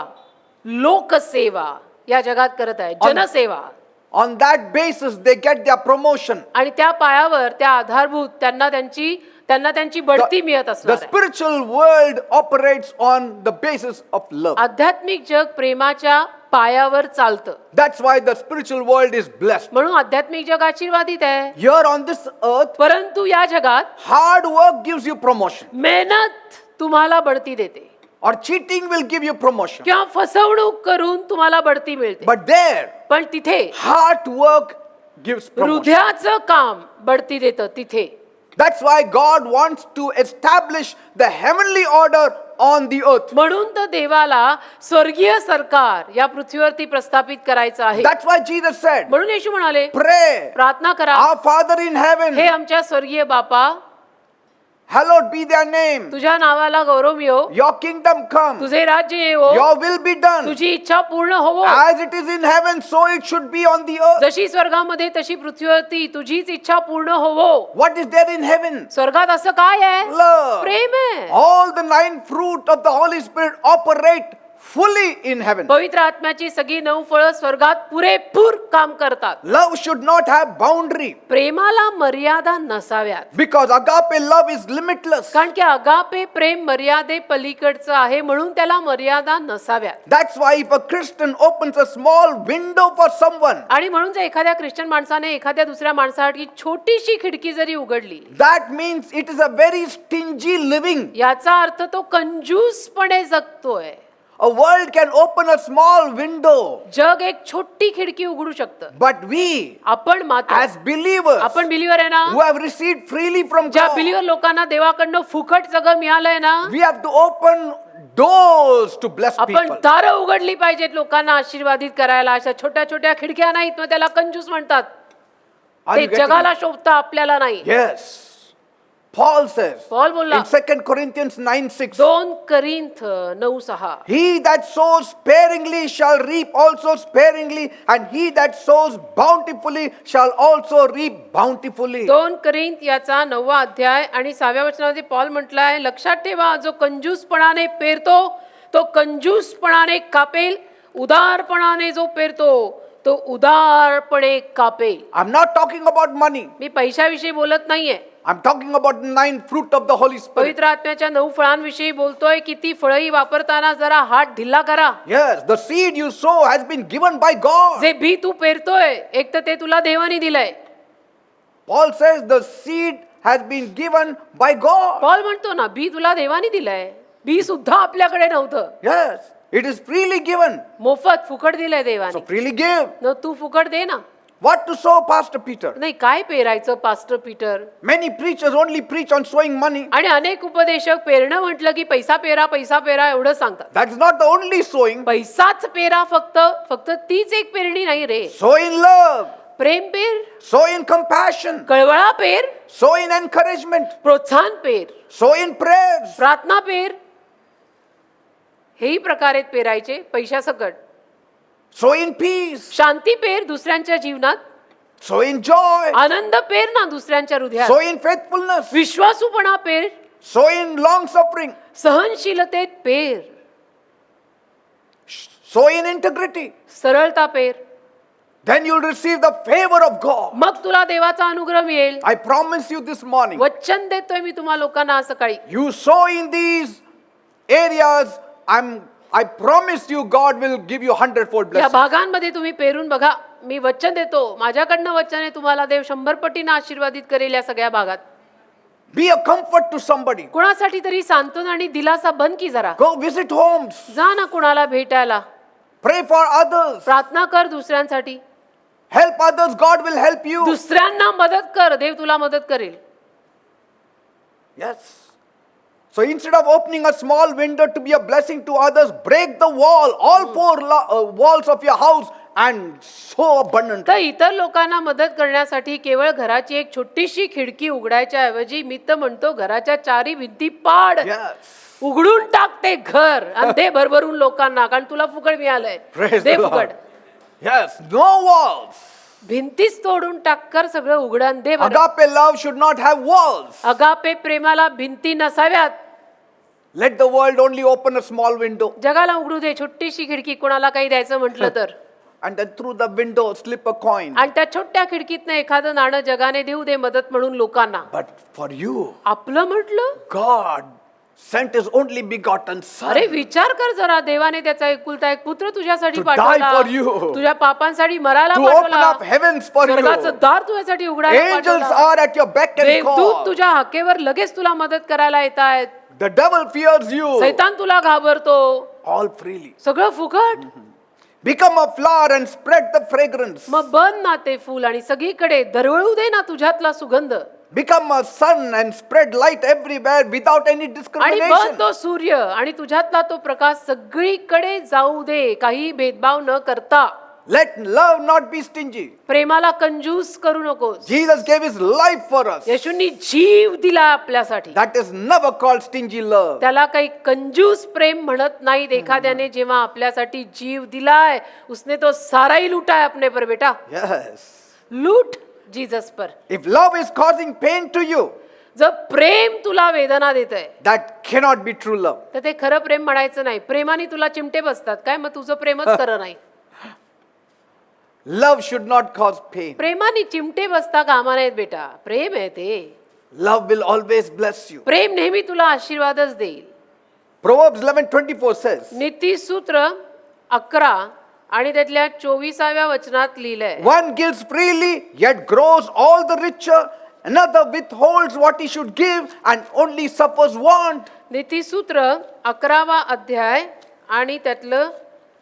S4: लोकसेवा या जगात करत आहे, जनसेवा.
S3: On that basis, they get their promotion.
S4: आणि त्या पायावर, त्या आधारभूत त्यांना त्यांची बढती मिळत
S3: The
S4: असणार आहे.
S3: spiritual world operates on the basis of love.
S4: आध्यात्मिक जग प्रेमाच्या पायावर चालतं.
S3: That's why the spiritual world is blessed.
S4: म्हणून आध्यात्मिक जग आशीर्वादित आहे.
S3: Here on this earth,
S4: परंतु या जगात
S3: hard work gives you promotion,
S4: मेहनत तुम्हाला बढती देते
S3: or cheating will give you promotion.
S4: किंवा फसवणूक करून तुम्हाला बढती मिळते.
S3: But there,
S4: पण तिथे
S3: hard work gives promotion.
S4: हृदयाचं काम बढती देतं तिथे.
S3: That's why God wants to establish the heavenly order on the earth.
S4: म्हणून तर देवाला स्वर्गीय सरकार या पृथ्वीवरती प्रस्थापित करायचं आहे.
S3: That's why Jesus said,
S4: म्हणून येशू म्हणाले,
S3: pray,
S4: प्रार्थना करा,
S3: our Father in heaven,
S4: हे आमच्या स्वर्गीय बापा,
S3: hallowed be their name.
S4: तुझ्या नावाला गौरव येवो,
S3: Your kingdom come.
S4: तुझे राज्य येवो,
S3: Your will be done.
S4: तुझी इच्छा पूर्ण होवो.
S3: As it is in heaven, so it should be on the earth.
S4: जशी स्वर्गामध्ये तशी पृथ्वीवरती तुझीच इच्छा पूर्ण होवो.
S3: What is there in heaven?
S4: स्वर्गात असं काय आहे?
S3: Love.
S4: प्रेम आहे.
S3: All the 9 fruit of the Holy Spirit operate fully in heaven.
S4: पवित्र आत्म्याची सगळी 9 फळं स्वर्गात पुरेपूर काम करतात.
S3: Love should not have boundary,
S4: प्रेमाला मर्यादा नसाव्यात.
S3: because agape love is limitless.
S4: कारण की अगापे प्रेम मर्यादे पलीकडचं आहे म्हणून त्याला मर्यादा नसाव्यात.
S3: That's why if a Christian opens a small window for someone,
S4: आणि म्हणून जर एखाद्या ख्रिश्चन माणसाने एखाद्या दुसऱ्या माणसासाठी छोटीशी खिडकी जरी उघडली,
S3: that means it is a very stingy living.
S4: याचा अर्थ तो कंजूसपणे जगतोय.
S3: A world can open a small window,
S4: जग एक छोटी खिडकी उघडू शकतं,
S3: but we,
S4: आपण मात्र
S3: as believers,
S4: आपण बिलीवर आहे ना,
S3: who have received freely from
S4: ज्या
S3: God,
S4: बिलीवर लोकांना देवाकडनं फुकट सगळं मिळालंय ना,
S3: we have to open doors to bless
S4: आपण
S3: people.
S4: दारं उघडली पाहिजेत लोकांना आशीर्वादित करायला. अशा छोट्या छोट्या खिडक्या नाहीत, मग त्याला कंजूस म्हणतात.
S3: Are
S4: ते
S3: you getting
S4: जगाला
S3: it?
S4: शोभतं, आपल्याला नाही.
S3: Yes. Paul says
S4: पौल बोलला
S3: in 2 Corinthians 9:6,
S4: 2 Corinth 9:6,
S3: he that sows sparingly shall reap also sparingly, and he that sows bountifully shall also reap bountifully.
S4: 2 Corinth याचा 9वा अध्याय आणि 6व्या वचनामध्ये पौल म्हटलाय, लक्षात ठेवा, जो कंजूसपणाने पेरतो तो कंजूसपणाने कापेल, उदारपणाने जो पेरतो तो उदारपणे कापेल.
S3: I'm not talking about money.
S4: मी पैशाविषयी बोलत नाहीये,
S3: I'm talking about the 9 fruit of the Holy Spirit.
S4: पवित्र आत्म्याच्या 9 फळांविषयी बोलतोय की ती फळही वापरताना जरा हात ढिल्ला करा.
S3: Yes, the seed you sow has been given by God.
S4: जे बी तू पेरतोय एक तर ते तुला देवाने दिलंय.
S3: Paul says the seed has been given by God.
S4: Paul म्हणतो ना, बी तुला देवाने दिलंय. बी सुद्धा आपल्याकडे नव्हतं,
S3: Yes, it is freely given.
S4: मोफत फुकट दिलंय
S3: So
S4: देवाने.
S3: freely give.
S4: न तू फुकट दे ना.
S3: What to sow, Pastor Peter?
S4: नाही, काय पेरायचं pastor Peter?
S3: Many preachers only preach on sowing money.
S4: आणि अनेक उपदेशक पेरणं म्हटलं की पैसा पेरा एवढं सांगतात.
S3: That's not the only sowing.
S4: पैसाच पेरा फक्त तीच एक पेरणी नाही रे.
S3: Sow in love,
S4: Prem per,
S3: sow in compassion,
S4: कळवळा per,
S3: sow in encouragement,
S4: प्रोत्साहन पेर,
S3: sow in prayers,
S4: प्रार्थना पेर. हेही प्रकार आहेत पेरायचे. पैशासकट
S3: sow in peace,
S4: शांती पेर दुसऱ्यांच्या जीवनात,
S3: sow in joy,
S4: आनंद पेर ना दुसऱ्यांच्या हृदयात,
S3: sow in faithfulness,
S4: विश्वासूपणा per,
S3: sow in long suffering,
S4: सहनशीलतेत per,
S3: sow in integrity.
S4: सरळता per,
S3: then you'll receive the favor of God.
S4: मग तुला देवाचा अनुग्रह मिळेल.
S3: I promise you this morning,
S4: वचन देतोय मी तुम्हा लोकांना आज सकाळी.
S3: you sow in these areas, I promise you God will give you 100-fold
S4: या
S3: blessing.
S4: भागांमध्ये तुम्ही पेरून बघा. मी वचन देतो, माझ्याकडनं वचन आहे, तुम्हाला देव 100 पटीनं आशीर्वादित करेल या सगळ्या भागात.
S3: Be a comfort to somebody.
S4: कुणासाठी तरी सांत्वना आणि दिलासा बन की जरा.
S3: Go visit homes.
S4: जा ना कुणाला भेटायला.
S3: Pray for others.
S4: प्रार्थना कर दुसऱ्यांसाठी.
S3: Help others. God will help you.
S4: दुसऱ्यांना मदत कर, देव तुला मदत करेल.
S3: Yes. So instead of opening a small window to be a blessing to others, break the wall, all four walls of your house and sow abundantly.
S4: तर इतर लोकांना मदत करण्यासाठी केवळ घराची एक छोटीशी खिडकी उघडायच्या ऐवजी मी तर म्हणतो घराच्या चारी भिंती पाड.
S3: Yes.
S4: उघडून टाक ते घर आणि दे भरभरून लोकांना, कारण तुला फुकट मिळालंय.
S3: Praise
S4: they
S3: the Lord.
S4: फुकट.
S3: Yes. No walls.
S4: भिंतीच तोडून टाक, कर सगळं उघडण दे.
S3: Agape love should not have walls.
S4: Agape प्रेमाला भिंती नसाव्यात.
S3: Let the world only open a small window.
S4: जगाला उघडू दे छोटीशी खिडकी, कोणाला काही द्यायचं म्हटलं तर.
S3: And then through the window slip a coin.
S4: आणि त्या छोट्या खिडकीतनं एखादं नाणं जगाने देऊ दे मदत म्हणून लोकांना.
S3: But for you,
S4: आपलं म्हटलं,
S3: God sent His only begotten Son.
S4: अरे विचार कर जरा, देवाने त्याचा एकुलता एक पुत्र तुझ्यासाठी
S3: To die
S4: पाठवला,
S3: for you.
S4: तुझ्या पापांसाठी मरायला
S3: To open
S4: पाठवला,
S3: up heavens for you.
S4: स्वर्गाचं दार तुझ्यासाठी उघडायला
S3: Angels
S4: पाठवला.
S3: are at your beck and
S4: देवदूत
S3: call.
S4: तुझ्या हाकेवर लगेच तुला मदत करायला येत आहेत.
S3: The devil fears you.
S4: सैतान तुला घाबरतो.
S3: All freely.
S4: सगळं फुकट.
S3: Become a flower and spread the fragrance.
S4: मग बन ना ते फुल आणि सगळीकडे दरवळू दे ना तुझ्यातला सुगंध.
S3: Become a sun and spread light everywhere without any
S4: आणि बन
S3: discrimination.
S4: तो सूर्य आणि तुझ्यातला तो प्रकाश सगळीकडे जाऊ दे, काही भेदभाव न करता.
S3: Let love not be stingy.
S4: प्रेमाला कंजूस करू नकोस.
S3: Jesus gave His life for us.
S4: येशूंनी जीव दिला आपल्यासाठी.
S3: That is never called stingy love.
S4: त्याला काही कंजूस प्रेम म्हणत नाहीत. एखाद्याने जेव्हा आपल्यासाठी जीव दिलाय, उसने तो सारा ही लूटा है अपने पर बेटा.
S3: Yes.
S4: लूट Jesus per.
S3: If love is causing pain to you,
S4: जर प्रेम तुला वेदना देत आहे,
S3: that cannot be true love.
S4: तर ते खरं प्रेम म्हणायचं नाही. प्रेमाने तुला चिमटे बसतात काय, मग तुझं प्रेमच खरं नाही.
S3: Love should not cause pain.
S4: प्रेमाने चिमटे बसता कामा नाहीत बेटा. प्रेम आहे ते.
S3: Love will always bless you.
S4: प्रेम नेहमी तुला आशीर्वादच देईल.
S3: Proverbs 11:24 says,
S4: नीतिसूत्र 11 आणि त्यातल्या 24व्या वचनात लिहिलंय,
S3: one gives freely yet grows all the richer, another withholds what he should give and only suffers want.
S4: नीतिसूत्र 11वा अध्याय आणि त्यातलं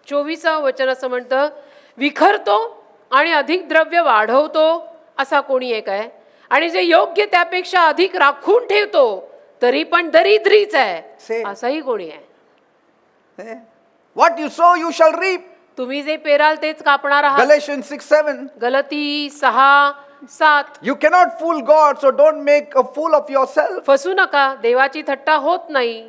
S4: 24वं वचन असं म्हणतं, विखरतो आणि अधिक द्रव्य वाढवतो असा कोणी एक आहे, आणि जे योग्य त्यापेक्षा अधिक राखून ठेवतो तरी पण दरिद्रीच आहे
S3: Say.
S4: असाही कोणी आहे.
S3: What you sow you shall reap.
S4: तुम्ही जे पेराल तेच कापणार आहात.
S3: Galatians 6:7.
S4: गलती 6:7.
S3: You cannot fool God, so don't make a fool of yourself.
S4: फसू नका, देवाची थट्टा होत नाही,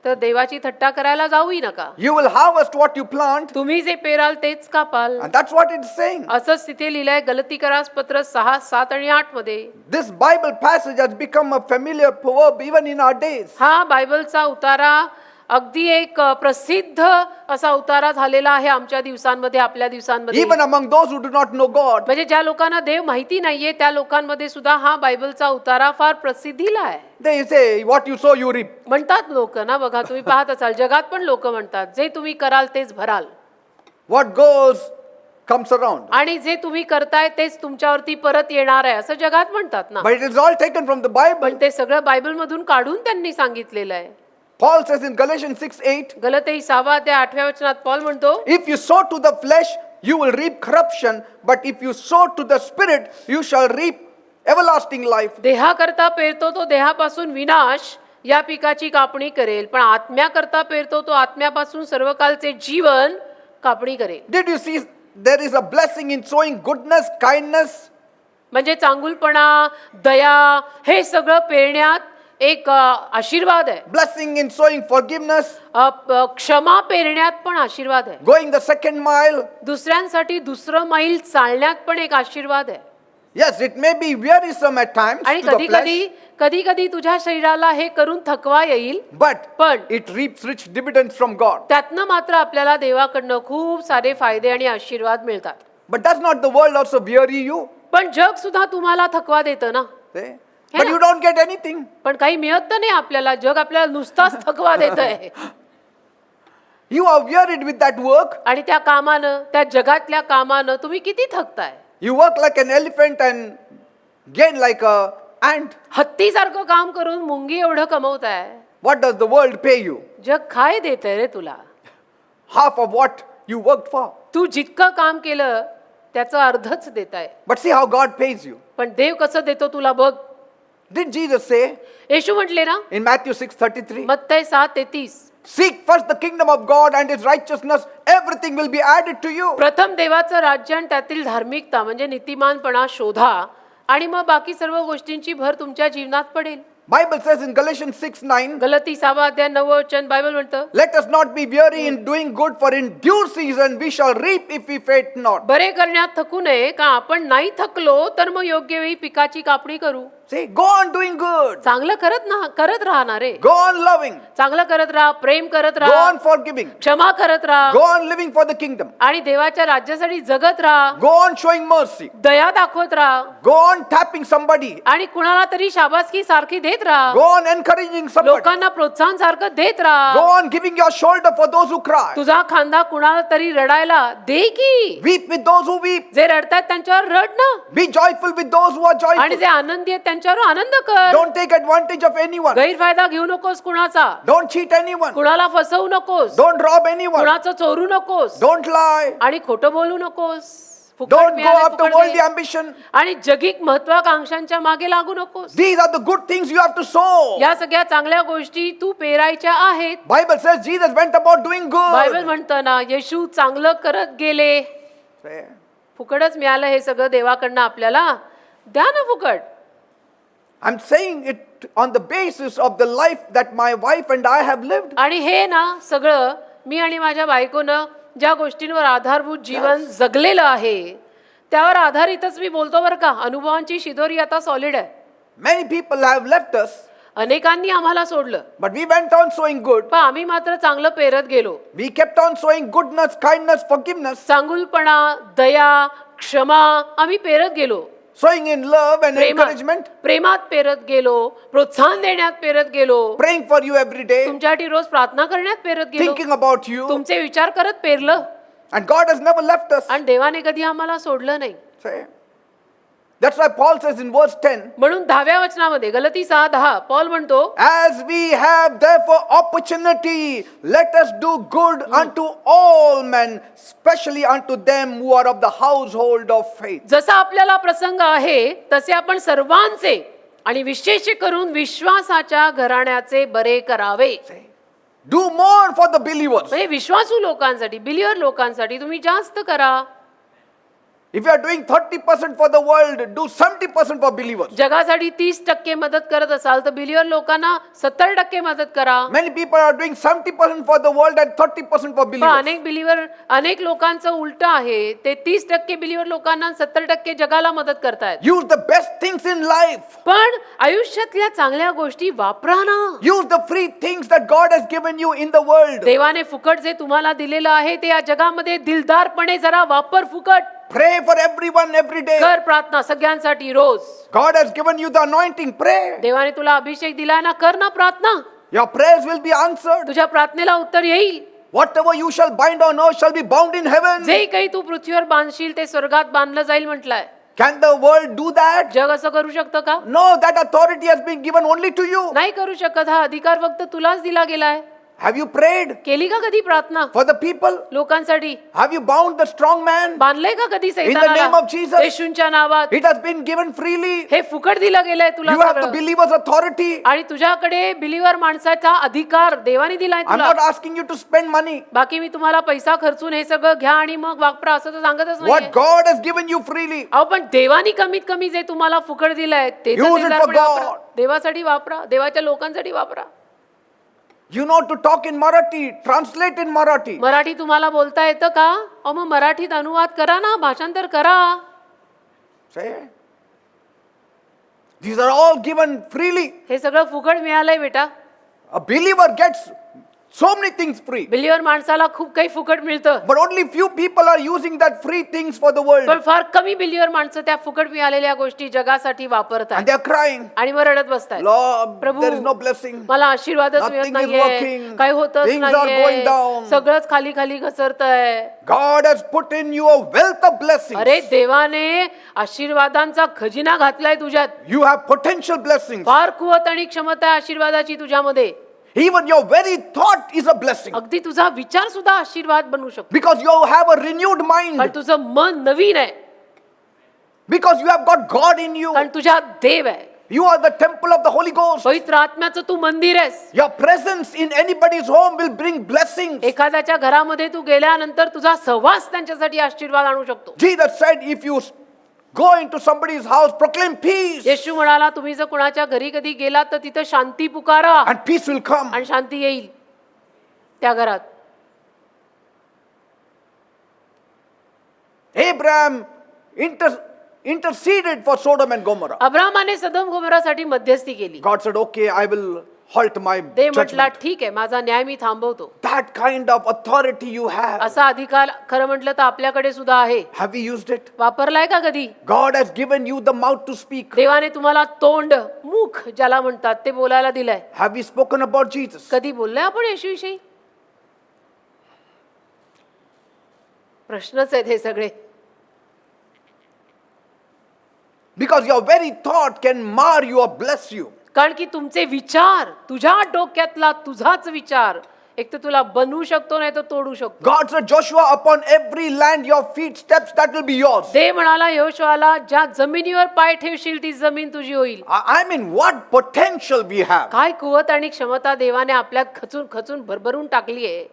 S4: तर देवाची थट्टा करायला जाऊही नका.
S3: You will harvest what you plant,
S4: तुम्ही जे पेराल तेच कापाल
S3: and that's what it's saying.
S4: असंच तिथे लिहिलंय गलतीकरास पत्र 6, 7 आणि 8 मध्ये.
S3: This Bible passage has become a familiar proverb even in our days.
S4: हा बायबलचा उतारा अगदी एक प्रसिद्ध असा उतारा झालेला आहे आमच्या दिवसांमध्ये, आपल्या दिवसांमध्ये.
S3: Even among those who do not know God.
S4: म्हणजे ज्या लोकांना देव माहिती नाहीये त्या लोकांमध्ये सुद्धा हा बायबलचा उतारा फार प्रसिद्धीला आहे.
S3: They say, what you sow you reap.
S4: म्हणतात लोक ना, बघा तुम्ही पाहत असाल जगात पण लोक म्हणतात, जे तुम्ही कराल तेच भराल,
S3: What goes comes around.
S4: आणि जे तुम्ही करताय तेच तुमच्यावरती परत येणार आहे असं जगात म्हणतात ना.
S3: But it is all taken from the Bible.
S4: पण ते सगळं बायबल मधून काढून त्यांनी सांगितलेलं आहे.
S3: Paul says in Galatians 6:8,
S4: गलती 6 अध्याय 8व्या वचनात पॉल म्हणतो,
S3: if you sow to the flesh, you will reap corruption, but if you sow to the spirit, you shall reap everlasting life.
S4: देहाकरता पेरतो तो देहापासून विनाश या पिकाची कापणी करेल, पण आत्म्याकरता पेरतो तो आत्म्यापासून सर्वकालचे जीवन कापणी करेल.
S3: Did you see there is a blessing in sowing goodness, kindness?
S4: म्हणजे चांगुलपणा, दया हे सगळं पेरण्यात एक आशीर्वाद आहे.
S3: Blessing in sowing forgiveness,
S4: क्षमा पेरण्यात पण आशीर्वाद आहे.
S3: going the second mile.
S4: दुसऱ्यांसाठी दुसरं मैल चालण्यात पण एक आशीर्वाद आहे.
S3: Yes, it may be wearisome at times
S4: आणि
S3: to the
S4: कधी
S3: flesh,
S4: कधी तुझ्या शरीराला हे करून थकवा येईल,
S3: but
S4: पण
S3: it reaps rich dividends from God.
S4: त्यातनं मात्र आपल्याला देवाकडनं खूप सारे फायदे आणि आशीर्वाद मिळतात.
S3: But does not the world also weary you?
S4: पण जग सुद्धा तुम्हाला थकवा देतं ना.
S3: See? But you don't get anything.
S4: पण काही मिळत तर नाही आपल्याला. जग आपल्याला नुसताच थकवा देत आहे.
S3: You are wearied with that work.
S4: आणि त्या कामानं, त्या जगातल्या कामानं तुम्ही किती थकताय.
S3: You work like an elephant and gain like a ant.
S4: हत्तीसारखं काम करून मुंगी एवढं कमवताय.
S3: What does the world pay you?
S4: जग काय देतंय रे तुला.
S3: Half of what you worked for.
S4: तू जितकं काम केलं त्याचं अर्धच देताय.
S3: But see how God pays you.
S4: पण देव कसं देतो तुला बघ.
S3: Did Jesus say
S4: येशू म्हटले ना
S3: in Matthew 6:33?
S4: मत्तई 7:33
S3: Seek first the kingdom of God and his righteousness, everything will be added to you.
S4: प्रथम देवाचं राज्य आणि त्यातील धार्मिकता म्हणजे नीतिमानपणा शोधा आणि मग बाकी सर्व गोष्टींची भर तुमच्या जीवनात पडेल.
S3: Bible says in Galatians 6:9,
S4: गलती 6 अध्याय 9 वचन बायबल म्हणतं
S3: let us not be weary in doing good, for in due season we shall reap if we faint not.
S4: बरे करण्यात थकू नये का आपण नाही थकलो तर मग योग्य वेळी पिकाची कापणी करू.
S3: See, go on doing good.
S4: चांगलं करत राहणार रे.
S3: Go on loving.
S4: चांगलं करत राहा, प्रेम करत
S3: Go
S4: राहा,
S3: on forgiving.
S4: क्षमा करत राहा
S3: Go on living for the kingdom.
S4: आणि देवाच्या राज्यासाठी जगत राहा,
S3: Go on showing mercy.
S4: दया दाखवत राहा
S3: Go on tapping somebody.
S4: आणि कुणाला तरी शाबासकी सारखी देत राहा,
S3: Go on encouraging somebody.
S4: लोकांना प्रोत्साहन सारखं देत राहा.
S3: Go on giving your shoulder for those who cry.
S4: तुझा खांदा कुणाला तरी रडायला दे की.
S3: Weep with those who weep.
S4: जे रडतात त्यांच्यावर रड ना
S3: Be joyful with those who are
S4: आणि
S3: joyful.
S4: जे आनंदी आहेत त्यांच्यावर आनंद कर.
S3: Don't take advantage of anyone.
S4: गैरफायदा घेऊ नकोस कुणाचा,
S3: Don't cheat anyone.
S4: कुणाला फसवू नकोस,
S3: Don't rob anyone.
S4: कुणाचं चोरू नकोस
S3: Don't lie.
S4: आणि खोटं बोलू नकोस. फुकट
S3: Don't go
S4: मिळालंय,
S3: after
S4: फुकट
S3: worldly
S4: दे.
S3: ambition.
S4: आणि जगिक महत्वाकांक्षांच्या मागे लागू नकोस.
S3: These are the good things you have to sow.
S4: या सगळ्या चांगल्या गोष्टी तू पेरायच्या आहेत.
S3: Bible says Jesus went about doing
S4: Bible
S3: good.
S4: म्हणतं ना येशू चांगलं करत गेले.
S3: Say,
S4: फुकटच मिळालं हे सगळं देवाकडनं आपल्याला. द्या ना फुकट.
S3: I'm saying it on the basis of the life that my wife and I have lived.
S4: आणि हे ना सगळं मी आणि माझ्या बायकोनं ज्या गोष्टींवर आधारभूत जीवन जगलेलं आहे त्यावर आधारितच मी बोलतो बरं का. अनुभवांची शिदोरी आता सॉलिड आहे.
S3: Many people have left us,
S4: अनेकांनी आम्हाला सोडलं
S3: but we went on sowing good.
S4: पण आम्ही मात्र चांगलं पेरत गेलो.
S3: We kept on sowing goodness, kindness, forgiveness,
S4: चांगुलपणा, दया, क्षमा आम्ही पेरत गेलो.
S3: sowing in love and encouragement,
S4: प्रेमात पेरत गेलो, प्रोत्साहन देण्यात पेरत गेलो,
S3: praying for you every day,
S4: तुमच्यासाठी रोज प्रार्थना करण्यात पेरत गेलो,
S3: thinking about you.
S4: तुमचे विचार करत पेरलं
S3: And God has never left us.
S4: आणि देवाने कधी आम्हाला सोडलं नाही.
S3: Say. That's why Paul says in verse 10,
S4: म्हणून 10व्या वचनामध्ये गलती 6:10 पॉल म्हणतो
S3: as we have therefore opportunity, let us do good unto all men, especially unto them who are of the household of faith.
S4: जसा आपल्याला प्रसंग आहे तसे आपण सर्वांचे आणि विशेष करून विश्वासाच्या घराण्याचे बरे करावे.
S3: Do more for the believers.
S4: म्हणजे विश्वासू लोकांसाठी, बिलियर लोकांसाठी तुम्ही जास्त करा.
S3: If you are doing 30% for the world, do 70% for believers.
S4: जगासाठी 30% मदत करत असाल तर बिलियर लोकांना 70% मदत करा.
S3: Many people are doing 70% for the world and 30% for
S4: पण
S3: believers.
S4: अनेक लोकांचं उलट आहे. ते 30% बिलियर लोकांना 70% जगाला मदत करतायत.
S3: Use the best things in life.
S4: पण आयुष्यातल्या चांगल्या गोष्टी वापरा ना.
S3: Use the free things that God has given you in the world.
S4: देवाने फुकट जे तुम्हाला दिलेलं आहे ते या जगामध्ये दिलदारपणे जरा वापर. फुकट
S3: Pray for everyone every day.
S4: कर प्रार्थना सगळ्यांसाठी रोज.
S3: God has given you the anointing. Pray.
S4: देवाने तुला अभिषेक दिलाय ना, कर ना प्रार्थना.
S3: Your prayers will be answered.
S4: तुझ्या प्रार्थनेला उत्तर येईल.
S3: Whatever you shall bind on earth shall be bound in heaven.
S4: जे काही तू पृथ्वीवर बांधशील ते स्वर्गात बांधलं जाईल म्हटलंय.
S3: Can the world do that?
S4: जग असं करू शकतं का?
S3: No, that authority has been given only to you.
S4: नाही करू शकत. हा अधिकार फक्त तुलाच दिला गेलाय.
S3: Have you prayed
S4: केली का कधी प्रार्थना
S3: for the people?
S4: लोकांसाठी?
S3: Have you bound the strong man?
S4: बांधलंय का कधी
S3: name
S4: सैतानाला?
S3: of Jesus.
S4: येशूंच्या नावात
S3: It has been given freely.
S4: हे फुकट दिलं गेलंय तुला
S3: You have the
S4: सगळं.
S3: believer's authority.
S4: आणि तुझ्याकडे बिलीवर माणसाचा अधिकार देवाने दिलाय
S3: I'm
S4: तुला.
S3: not asking you to spend money.
S4: बाकी मी तुम्हाला पैसा खर्चून हे सगळं घ्या आणि मग वापरा असं तर सांगतच
S3: What
S4: नाही.
S3: God has given you freely.
S4: अहो पण देवानी कमीत कमी जे तुम्हाला फुकट दिलंय ते तर
S3: Use it for
S4: देवदारपणे वापरा.
S3: God.
S4: देवासाठी वापरा, देवाच्या लोकांसाठी वापरा.
S3: You know to talk in Marathi, translate in Marathi.
S4: Marathi तुम्हाला बोलता येतं का? अहो मग मराठीत अनुवाद करा ना, भाषांतर करा.
S3: Say. These are all given freely.
S4: हे सगळं फुकट मिळालंय बेटा.
S3: A believer gets So many things free.
S4: Believer माणसाला खूप काही फुकट मिळतं,
S3: But only few people are using that free things for the world.
S4: पण फार कमी बिलीवर माणसं त्या फुकट मिळालेल्या गोष्टी जगासाठी वापरतात
S3: And they are crying,
S4: आणि मग रडत बसतात.
S3: Lord,
S4: Prabhu,
S3: there is no blessing.
S4: मला आशीर्वादच मिळत
S3: Nothing is
S4: नाहीये,
S3: working.
S4: काही होतच
S3: Things are going
S4: नाहीये,
S3: down.
S4: सगळंच खाली खाली घसरतंय.
S3: God has put in you a wealth of blessings.
S4: अरे देवाने आशीर्वादांचा खजिना घातलाय तुझ्यात.
S3: You have potential blessings.
S4: फार कुवत आणि क्षमता आहे आशीर्वादाची तुझ्यामध्ये.
S3: Even your very thought is a blessing.
S4: अगदी तुझा विचार सुद्धा आशीर्वाद बनू शकतो,
S3: Because you have a renewed
S4: कारण
S3: mind.
S4: तुझं मन नवीन आहे,
S3: Because you have got God in you.
S4: कारण तुझ्यात देव आहे.
S3: You are the temple of the Holy Ghost.
S4: पवित्र आत्म्याचं तू मंदिर आहेस.
S3: Your presence in anybody's home will bring blessings.
S4: एखाद्याच्या घरामध्ये तू गेल्यानंतर तुझा सहवास त्यांच्यासाठी आशीर्वाद आणू शकतो.
S3: Jesus said, if you go into somebody's house, proclaim peace,
S4: येशू म्हणाला, तुम्ही जर कोणाच्या घरी कधी गेलात तर तिथं शांती पुकारा
S3: and peace will come.
S4: आणि शांती येईल त्या घरात.
S3: Abraham interceded for Sodom and Gomorrah.
S4: अब्रामाने सदोम गोमोरासाठी मध्यस्थी केली.
S3: God said, okay, I will halt my
S4: ते म्हटला,
S3: judgment.
S4: ठीक आहे, माझा न्याय मी थांबवतो.
S3: That kind of authority you have.
S4: असा अधिकार खरं म्हटलं तर आपल्याकडे सुद्धा आहे.
S3: Have we used it?
S4: वापरलाय का कधी?
S3: God has given you the mouth to speak.
S4: देवाने तुम्हाला तोंड, मुख ज्याला म्हणतात ते बोलायला दिलंय.
S3: Have we spoken about Jesus?
S4: कधी बोललोय आपण येशूविषयी? प्रश्नच आहेत हे सगळे.
S3: Because your very thought can mar you or bless you.
S4: कारण की तुमचे विचार, तुझ्या डोक्यातला तुझाच विचार एक तर तुला बनवू शकतो नाही तर तोडू शकतो.
S3: God said, Joshua, upon every land your feet steps, that will be yours.
S4: देव म्हणाला यहोशुआला, ज्या जमिनीवर पाय ठेवशील ती जमीन तुझी होईल.
S3: I mean, what potential we have.
S4: काय कुवत आणि क्षमता देवाने आपल्यात खचून खचून भरभरून टाकली आहे.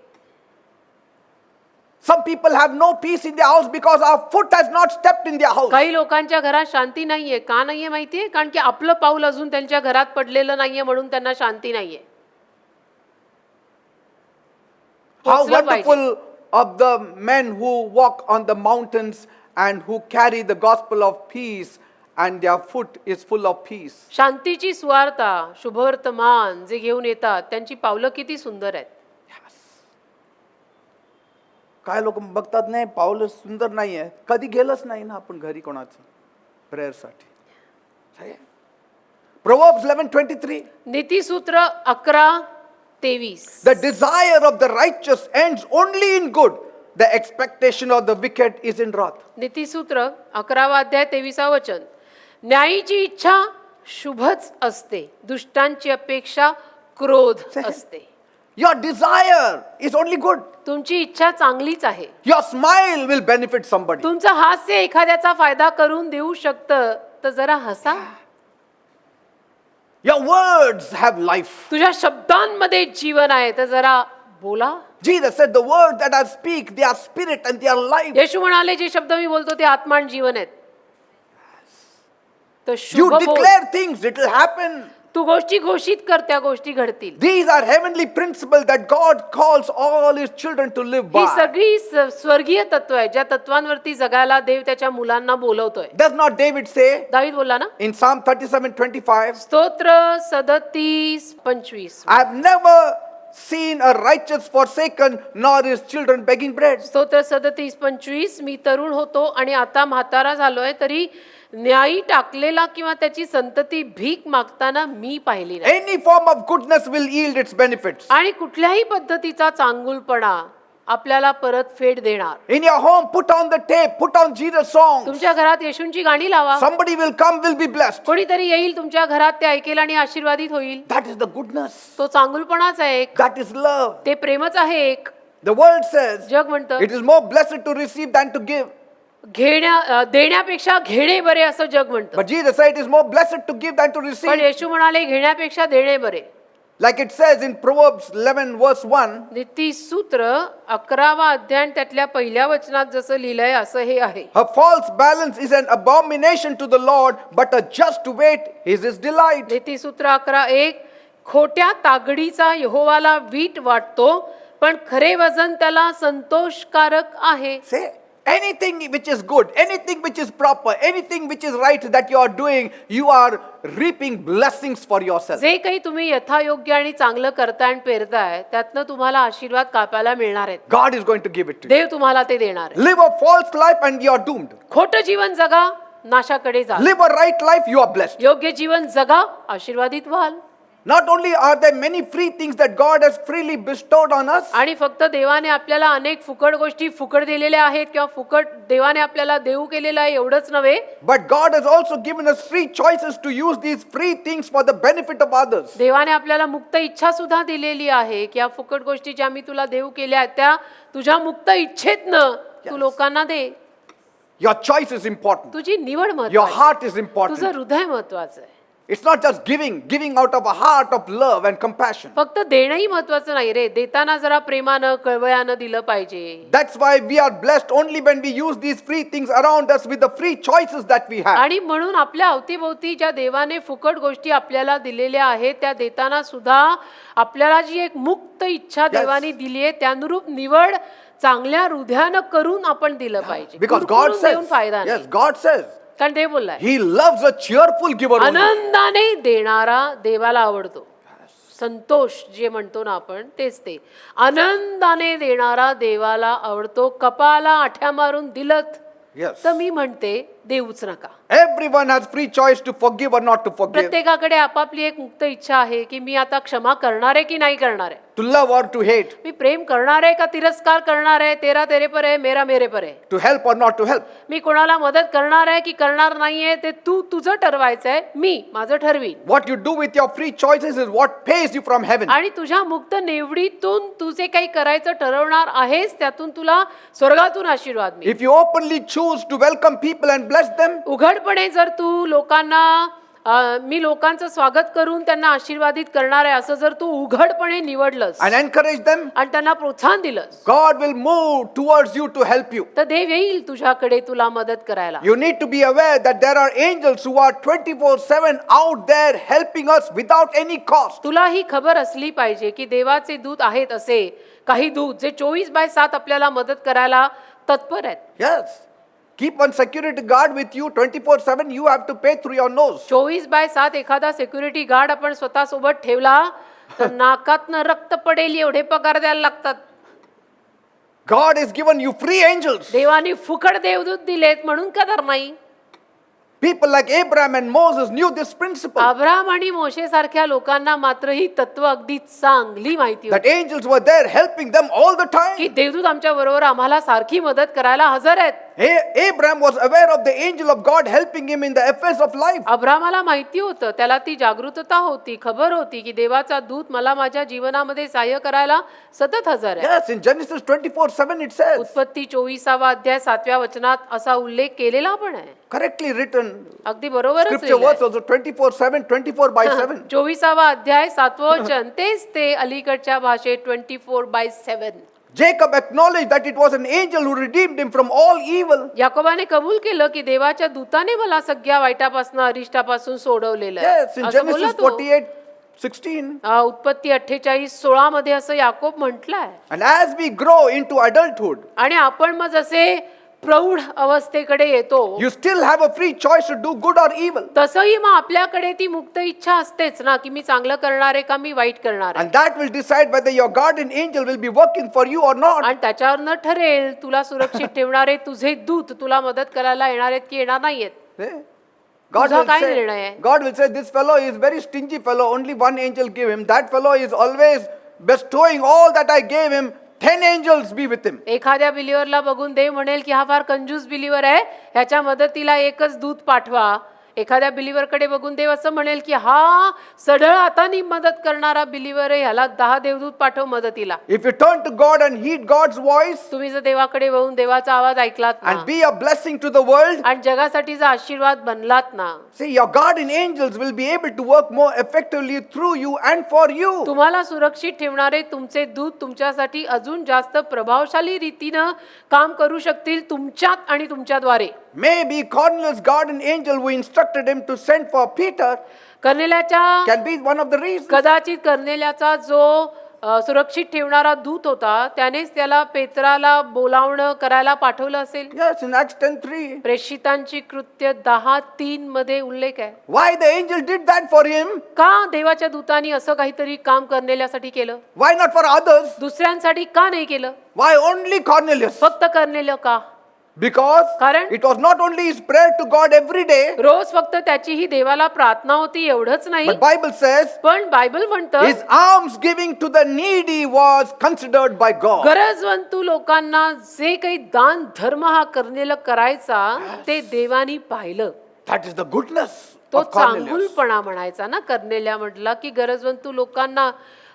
S3: Some people have no peace in their house because our foot has not stepped in their house.
S4: काही लोकांच्या घरात शांती नाहीये. का नाहीये माहितीये? कारण की आपलं पाऊल अजून त्यांच्या घरात पडलेलं नाहीये म्हणून त्यांना शांती नाहीये.
S3: How
S4: पोचलं पाहिजे.
S3: wonderful of the men who walk on the mountains and who carry the gospel of peace and their foot is full of peace.
S4: शांतीची सुवार्ता, शुभवर्तमान जे घेऊन येतात त्यांची पावलं किती सुंदर आहेत.
S3: काय लोक बघतात, नाही पाऊल सुंदर नाही आहे, कधी गेलंच नाही ना आपण घरी कोणाचं प्रेयर साठी. Proverbs 11:23.
S4: नीतिसूत्र 11:23.
S3: The desire of the righteous ends only in good. The expectation of the wicked is in wrath.
S4: नीतिसूत्र 11वा अध्याय 23वा वचन. न्यायीची इच्छा शुभच असते, दुष्टांची अपेक्षा क्रोध असते.
S3: Your desire is only good.
S4: तुमची इच्छा चांगलीच आहे.
S3: Your smile will benefit somebody.
S4: तुमचं हास्य एखाद्याचा फायदा करून देऊ शकतं, तर जरा हसा.
S3: Your words have life.
S4: तुझ्या शब्दांमध्ये जीवन आहे, तर जरा बोला.
S3: Jesus said, the words that I speak, they are spirit and they are life.
S4: येशू म्हणाले, जे शब्द मी बोलतो ते आत्मा आणि जीवन आहेत. तर
S3: You
S4: शुभ बोल.
S3: declare things, it will happen.
S4: तू गोष्टी घोषित कर, त्या गोष्टी घडतील.
S3: These are heavenly principles that God calls all his children to live
S4: he
S3: by.
S4: सगळी स्वर्गीय तत्व आहे, ज्या तत्वांवरती जगायला देव त्याच्या मुलांना बोलवतोय.
S3: Does not David say
S4: दावीद बोलला ना,
S3: in Psalm 37:25,
S4: स्तोत्र 37:25.
S3: I have never seen a righteous forsaken nor his children begging bread.
S4: स्तोत्र 37:25. मी तरुण होतो आणि आता म्हातारा झालोय, तरी न्यायी टाकलेला किंवा त्याची संतती भीक मागताना मी पाहिली नाही.
S3: Any form of goodness will yield its benefits.
S4: आणि कुठल्याही पद्धतीचा चांगुलपणा आपल्याला परत फेड देणार.
S3: In your home, put on the tape, put on Jesus songs.
S4: तुमच्या घरात येशूंची गाणी लावा.
S3: Somebody will come, will be blessed.
S4: कोणीतरी येईल तुमच्या घरात, ते ऐकेल आणि आशीर्वादित होईल.
S3: That is the goodness.
S4: तो चांगुलपणाच आहे एक,
S3: That is love.
S4: ते प्रेमच आहे एक.
S3: The world says
S4: जग म्हणतं
S3: it is more blessed to receive than to give.
S4: देण्यापेक्षा घेणे बरे असं जग म्हणतं.
S3: But Jesus said it is more blessed to give than to
S4: पण
S3: receive.
S4: येशू म्हणाले, घेण्यापेक्षा देणे बरे.
S3: Like it says in Proverbs 11:1,
S4: नीतिसूत्र 11वा अध्याय त्यातल्या पहिल्या वचनात जसं लिहिलंय असं हे आहे.
S3: a false balance is an abomination to the Lord, but a just weight is his delight.
S4: नीतिसूत्र 11:1. खोट्या तागडीचा यहोवाला वीट वाटतो, पण खरे वजन त्याला संतोषकारक आहे.
S3: Say, anything which is good, anything which is proper, anything which is right that you are doing, you are reaping blessings for yourself.
S4: जे काही तुम्ही यथायोग्य आणि चांगलं करताय आणि पेरताय त्यातनं तुम्हाला आशीर्वाद कापायला मिळणार आहेत.
S3: God is going to give it to you.
S4: देव तुम्हाला ते देणार आहे.
S3: Live a false life and you are doomed.
S4: खोटं जीवन जगा, नाशाकडे जा.
S3: Live a right life, you are blessed.
S4: योग्य जीवन जगा, आशीर्वादित व्हाल.
S3: Not only are there many free things that God has freely bestowed on us,
S4: आणि फक्त देवाने आपल्याला अनेक फुकट गोष्टी फुकट दिलेल्या आहेत किंवा फुकट देवाने आपल्याला देऊ केलेलं आहे एवढंच नव्हे,
S3: but God has also given us free choices to use these free things for the benefit of others.
S4: देवाने आपल्याला मुक्त इच्छा सुद्धा दिलेली आहे की या फुकट गोष्टी ज्या मी तुला देऊ केल्या आहेत त्या तुझ्या मुक्त इच्छेतनं तू लोकांना दे.
S3: Your choice is important.
S4: तुझी निवड
S3: Your
S4: महत्त्वाची,
S3: heart is
S4: तुझं
S3: important.
S4: हृदय महत्त्वाचं आहे.
S3: It's not just giving out of a heart of love and compassion.
S4: फक्त देणंही महत्त्वाचं नाही रे, देताना जरा प्रेमानं कळवळ्यानं दिलं पाहिजे.
S3: That's why we are blessed only when we use these free things around us with the free choices that we have.
S4: आणि म्हणून आपल्या अवतीभोवती ज्या देवाने फुकट गोष्टी आपल्याला दिलेल्या आहेत त्या देताना सुद्धा आपल्याला जी एक मुक्त इच्छा देवाने दिली आहे त्यानुरूप निवड चांगल्या हृदयानं करून आपण दिलं पाहिजे.
S3: Because God
S4: कुरकुरून
S3: says,
S4: देऊन फायदा नाही.
S3: yes, God says,
S4: कारण देव बोललाय
S3: He loves a cheerful giver only.
S4: आनंदाने देणारा देवाला आवडतो. संतोष जे म्हणतो ना आपण तेच ते. आनंदाने देणारा देवाला आवडतो. कपाला आठ्या मारून दिलत
S3: Yes.
S4: तर मी म्हणते देऊच नका.
S3: Everyone has free choice to forgive or not to forgive,
S4: प्रत्येकाकडे आपापली एक मुक्त इच्छा आहे की मी आता क्षमा करणार आहे की नाही करणार आहे.
S3: to love or to hate,
S4: मी प्रेम करणार आहे का तिरस्कार करणार आहे. तेरा तेरे पर आहे, मेरा मेरे पर आहे.
S3: to help or not to help.
S4: मी कोणाला मदत करणार आहे की करणार नाहीये ते तू तुझं ठरवायचं आहे. मी माझं ठरवीन.
S3: What you do with your free choices is what pays you from heaven.
S4: आणि तुझ्या मुक्त निवडीतून तू जे काही करायचं ठरवणार आहेस त्यातून तुला स्वर्गातून आशीर्वाद मिळेल.
S3: If you openly choose to welcome people and bless them,
S4: उघडपणे जर तू लोकांना मी लोकांचं स्वागत करून त्यांना आशीर्वादित करणार आहे असं जर तू उघडपणे निवडलंस
S3: and encourage them,
S4: आणि त्यांना प्रोत्साहन दिलंस
S3: God will move towards you to help you.
S4: तर देव येईल तुझ्याकडे तुला मदत करायला.
S3: You need to be aware that there are angels who are 24/7 out there helping us without any cost.
S4: तुला ही खबर असली पाहिजे की देवाचे दूत आहेत असे काही दूत जे 24/7 आपल्याला मदत करायला तत्पर आहेत.
S3: Yes. Keep one security guard with you 24/7. You have to pay through your nose.
S4: 24/7 एखादा सिक्युरिटी गार्ड आपण स्वतः सोबत ठेवला तर नाकातनं रक्त पडेल एवढे पगार द्यायला लागतात.
S3: God has given you free angels.
S4: देवाने फुकट देवदूत दिलेत म्हणून का तर नाही.
S3: People like Abraham and Moses knew this principle.
S4: Abraham आणि मोशे सारख्या लोकांना मात्र ही तत्व अगदी चांगली माहिती
S3: That
S4: होती
S3: angels were there helping them all the
S4: की
S3: time.
S4: देवदूत आमच्या बरोबर आम्हाला सारखी मदत करायला हजर आहेत.
S3: Abraham was aware of the angel of God helping him in the affairs of life.
S4: अब्राहमाला माहिती होतं, त्याला ती जागृतता होती, खबर होती की देवाचा दूत मला माझ्या जीवनामध्ये सहाय्य करायला सतत हजर आहे.
S3: Yes, in Genesis 24/7 it says,
S4: उत्पत्ती 24वा अध्याय 7व्या वचनात असा उल्लेख केलेला पण आहे.
S3: correctly written.
S4: अगदी बरोबरच
S3: Scripture
S4: लिहिलंय.
S3: words also 24/7, 24/7.
S4: 24वा अध्याय 7वं वचन तेच ते अलीकडच्या भाषेत 24/7.
S3: Jacob acknowledged that it was an angel who redeemed him from all evil.
S4: याकोबाने कबूल केलं की देवाच्या दूताने मला सगळ्या वाईटापासून अरिष्टापासून सोडवलेलं
S3: Yes, in
S4: आहे असं बोलला
S3: Genesis
S4: तो.
S3: 48:16.
S4: उत्पत्ती 48:16 मध्ये असं याकोब म्हटलंय.
S3: And as we grow into adulthood,
S4: आणि आपण मग जसे प्रौढ अवस्थेकडे येतो
S3: you still have a free choice to do good or evil.
S4: तसंही मग आपल्याकडे ती मुक्त इच्छा असतेच ना की मी चांगलं करणार आहे का मी वाईट करणार आहे.
S3: And that will decide whether your guardian angel will be working for you or not.
S4: आणि त्याच्यावरनं ठरेल तुला सुरक्षित ठेवणारे तुझे दूत तुला मदत करायला येणार आहेत की येणार नाहीयेत.
S3: Eh? God
S4: तुझा
S3: will
S4: काय
S3: say,
S4: निर्णय आहे?
S3: God will say, this fellow is very stingy fellow, only one angel give him. That fellow is always bestowing all that I gave him. 10 angels be with him.
S4: एखाद्या बिलीवरला बघून देव म्हणेल की हा फार कंजूस बिलीवर आहे ह्याच्या मदतीला एकच दूत पाठवा. एखाद्या बिलीवरकडे बघून देव असं म्हणेल की हा सढळ हाताने मदत करणारा बिलीवर आहे ह्याला 10 देवदूत पाठव मदतीला.
S3: If you turn to God and heed God's voice
S4: तुम्ही जर देवाकडे वळून देवाचा आवाज ऐकलात ना
S3: and be a blessing to the world,
S4: आणि जगासाठी जर आशीर्वाद बनलात ना
S3: see, your guardian angels will be able to work more effectively through you and for you.
S4: तुम्हाला सुरक्षित ठेवणारे तुमचे दूत तुमच्यासाठी अजून जास्त प्रभावशाली रीतीनं काम करू शकतील तुमच्यात आणि तुमच्याद्वारे.
S3: Maybe Cornelius' guardian angel who instructed him to send for Peter
S4: कर्नेल्याच्या
S3: can be one of the reasons.
S4: कदाचित कर्नेल्याचा जो सुरक्षित ठेवणारा दूत होता, त्यानेच त्याला पेत्राला बोलावणं करायला पाठवलं असेल.
S3: Yes, in Acts 10:3.
S4: प्रेषितांची कृत्य 10:3 मध्ये उल्लेख आहे.
S3: Why the angel did that for him?
S4: का देवाच्या दूतांनी असं काहीतरी काम करण्यासाठी केलं?
S3: Why not for others?
S4: दुसऱ्यांसाठी का नाही केलं?
S3: Why only Cornelius?
S4: फक्त करनेल का?
S3: Because
S4: कारण?
S3: it was not only his prayer to God every day,
S4: रोज फक्त त्याची ही देवाला प्रार्थना होती एवढंच नाही,
S3: but Bible says
S4: पण बायबल म्हणतं
S3: his alms giving to the needy was considered by God.
S4: गरजवंतू लोकांना जे काही दान धर्म हा करनेल करायचा ते देवानी पाहिलं.
S3: That is the goodness
S4: तो
S3: of Cornelius.
S4: चांगुलपणा म्हणायचा ना करनेल्या म्हटला की गरजवंतू लोकांना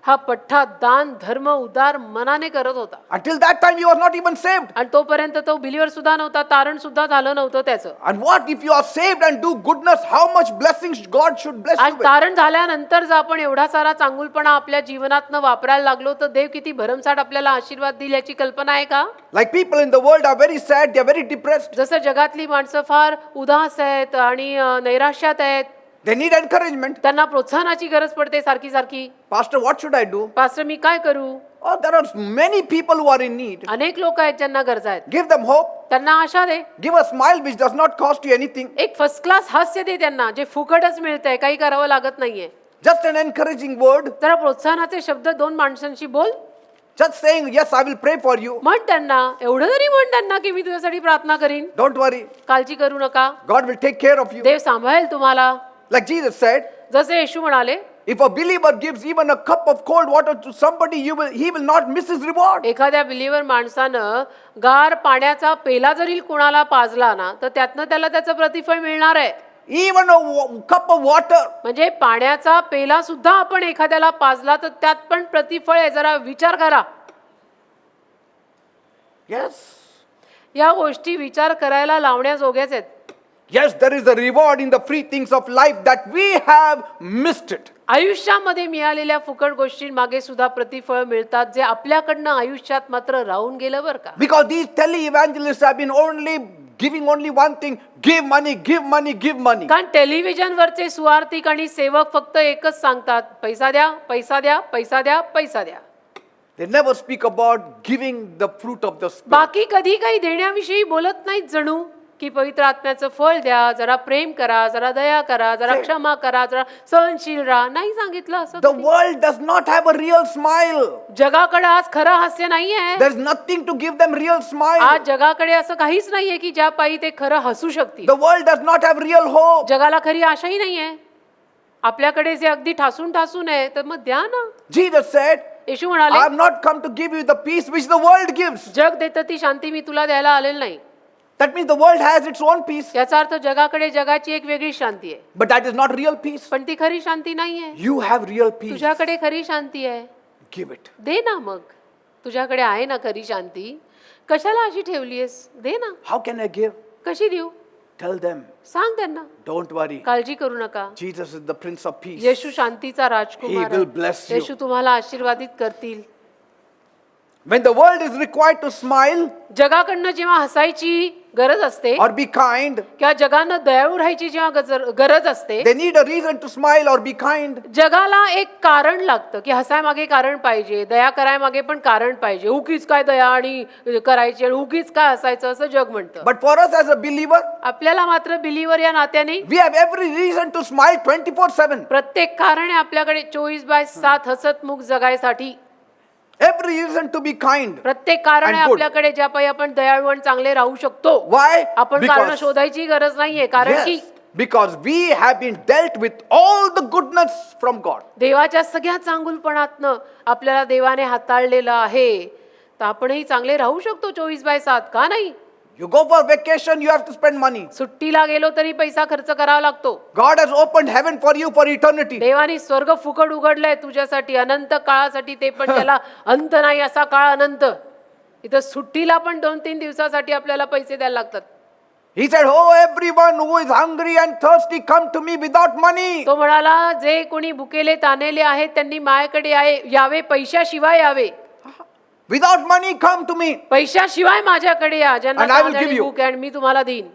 S4: हा पठ्ठा दान धर्म उदार मनाने करत होता.
S3: Until that time he was not even saved.
S4: आणि तोपर्यंत तो बिलीवर सुद्धा नव्हता, तारण सुद्धा झालं नव्हतं त्याचं.
S3: And what if you are saved and do goodness? How much blessings God should bless you
S4: आणि
S3: with?
S4: तारण झाल्यानंतर जर आपण एवढा सारा चांगुलपणा आपल्या जीवनातनं वापरायला लागलो तर देव किती भरमसाठ आपल्याला आशीर्वाद देईल याची कल्पना आहे का?
S3: Like people in the world are very sad, they are very depressed.
S4: जसं जगातली माणसं फार उदास आहेत आणि नैराश्यात आहेत,
S3: They need encouragement.
S4: त्यांना प्रोत्साहनाची गरज पडते सारखी सारखी.
S3: Pastor, what should I do?
S4: Pastor मी काय करू?
S3: Oh, there are many people who are in need.
S4: अनेक लोक आहेत ज्यांना गरजा आहेत.
S3: Give them hope.
S4: त्यांना आशा दे.
S3: Give a smile which does not cost you anything.
S4: एक फर्स्ट क्लास हास्य दे त्यांना, जे फुकटच मिळतंय, काही करावं लागत नाहीये.
S3: Just an encouraging word.
S4: जरा प्रोत्साहनाचे शब्द दोन माणसांशी बोल.
S3: Just saying, yes, I will pray for you.
S4: म्हण त्यांना, एवढं तरी म्हण त्यांना की मी तुझ्यासाठी प्रार्थना करीन.
S3: Don't worry.
S4: काळजी करू नका,
S3: God will take care of you.
S4: देव सांभाळेल तुम्हाला.
S3: Like Jesus said,
S4: जसे येशू म्हणाले,
S3: if a believer gives even a cup of cold water to somebody, he will not miss his reward.
S4: एखाद्या बिलीवर माणसानं गार पाण्याचा पेला जरी कोणाला पाजला ना तर त्यातनं त्याला त्याचं प्रतिफळ मिळणार आहे.
S3: Even a cup of water.
S4: म्हणजे पाण्याचा पेला सुद्धा आपण एखाद्याला पाजला तर त्यात पण प्रतिफळ आहे. जरा विचार करा.
S3: Yes.
S4: या गोष्टी विचार करायला लावण्याजोग्याच आहेत.
S3: Yes, there is a reward in the free things of life that we have missed it.
S4: आयुष्यामध्ये मिळालेल्या फुकट गोष्टींमागे सुद्धा प्रतिफळ मिळतात जे आपल्याकडनं आयुष्यात मात्र राहून गेलं बरं का.
S3: Because these tele-evangelists have been giving only one thing, give money, give money, give money.
S4: कारण टेलिव्हिजनवरचे सुवार्तिक आणि सेवक फक्त एकच सांगतात, पैसा द्या, पैसा द्या, पैसा द्या, पैसा द्या.
S3: They never speak about giving the fruit of the Spirit.
S4: बाकी कधी काही देण्याविषयी बोलत नाहीत जणू की पवित्र आत्म्याचं फळ द्या, जरा प्रेम करा, जरा दया करा, जरा क्षमा करा, जरा सहनशील राहा. नाही सांगितलं असं.
S3: The world does not have a real smile.
S4: जगाकडे आज खरं हास्य नाहीये.
S3: There is nothing to give them real smile.
S4: आज जगाकडे असं काहीच नाहीये की ज्या पायी ते खरं हसू शकतील.
S3: The world does not have real hope.
S4: जगाला खरी आशाही नाहीये. आपल्याकडे जे अगदी ठासून ठासून आहे तर मग द्या ना.
S3: Jesus said,
S4: येशू
S3: I
S4: म्हणाले,
S3: have not come to give you the peace which the world gives.
S4: जग देतं ती शांती मी तुला द्यायला आलेलं नाही.
S3: That means the world has its own peace.
S4: याचा अर्थ जगाकडे जगाची एक वेगळी शांती आहे,
S3: But that is not real peace.
S4: पण ती खरी शांती नाहीये.
S3: You have real peace.
S4: तुझ्याकडे खरी शांती आहे,
S3: Give it.
S4: दे ना. मग तुझ्याकडे आहे ना खरी शांती, कशाला अशी ठेवलीयस? दे ना.
S3: How can I give?
S4: कशी देऊ?
S3: Tell them,
S4: सांग त्यांना,
S3: don't worry.
S4: काळजी करू नका.
S3: Jesus is the Prince of Peace.
S4: येशू शांतीचा राजकुमार
S3: He will
S4: आहे.
S3: bless you.
S4: येशू तुम्हाला आशीर्वादित करतील.
S3: When the world is required to smile
S4: जगाकडनं जेव्हा हसायची गरज असते
S3: or be kind,
S4: किंवा जगानं दयाळू राहायची जेव्हा गरज असते,
S3: they need a reason to smile or be kind.
S4: जगाला एक कारण लागतं की हसाय मागे कारण पाहिजे, दया कराय मागे पण कारण पाहिजे. उगीच काय दया आणि करायची आणि उगीच काय हसायचं असं जग म्हणतं.
S3: But for us as a believer,
S4: आपल्याला मात्र बिलीवर या नात्याने
S3: we have every reason to smile 24/7.
S4: प्रत्येक कारण आहे आपल्याकडे 24/7 हसतमुख जगायसाठी.
S3: Every reason to be kind.
S4: प्रत्येक कारण आहे
S3: And good.
S4: आपल्याकडे ज्यापायी आपण दयाळू आणि चांगले राहू शकतो.
S3: Why?
S4: आपण कारण
S3: Because,
S4: शोधायची गरज नाहीये, कारण की
S3: yes, because we have been dealt with all the goodness from God.
S4: देवाच्या सगळ्या चांगुलपणातनं आपल्याला देवाने हाताळलेलं आहे, तर आपणही चांगले राहू शकतो 24/7. का नाही?
S3: You go for vacation, you have to spend money.
S4: सुट्टीला गेलो तरी पैसा खर्च करावा लागतो.
S3: God has opened heaven for you for eternity.
S4: देवाने स्वर्ग फुकट उघडलंय तुझ्यासाठी अनंत काळासाठी, ते पण त्याला अंत नाही असा काळ अनंत. इथं सुट्टीला पण 2-3 दिवसासाठी आपल्याला पैसे द्यायला लागतात.
S3: He said, oh, everyone who is hungry and thirsty, come to me without money.
S4: तो म्हणाला, जे कोणी भुकेले तानेले आहेत त्यांनी माझ्याकडे यावे, पैशाशिवाय यावे.
S3: Without money, come to me.
S4: पैशाशिवाय माझ्याकडे या, ज्यांना
S3: And I will
S4: ताण आणि
S3: give you.
S4: भूक आहे, आणि मी तुम्हाला देईन.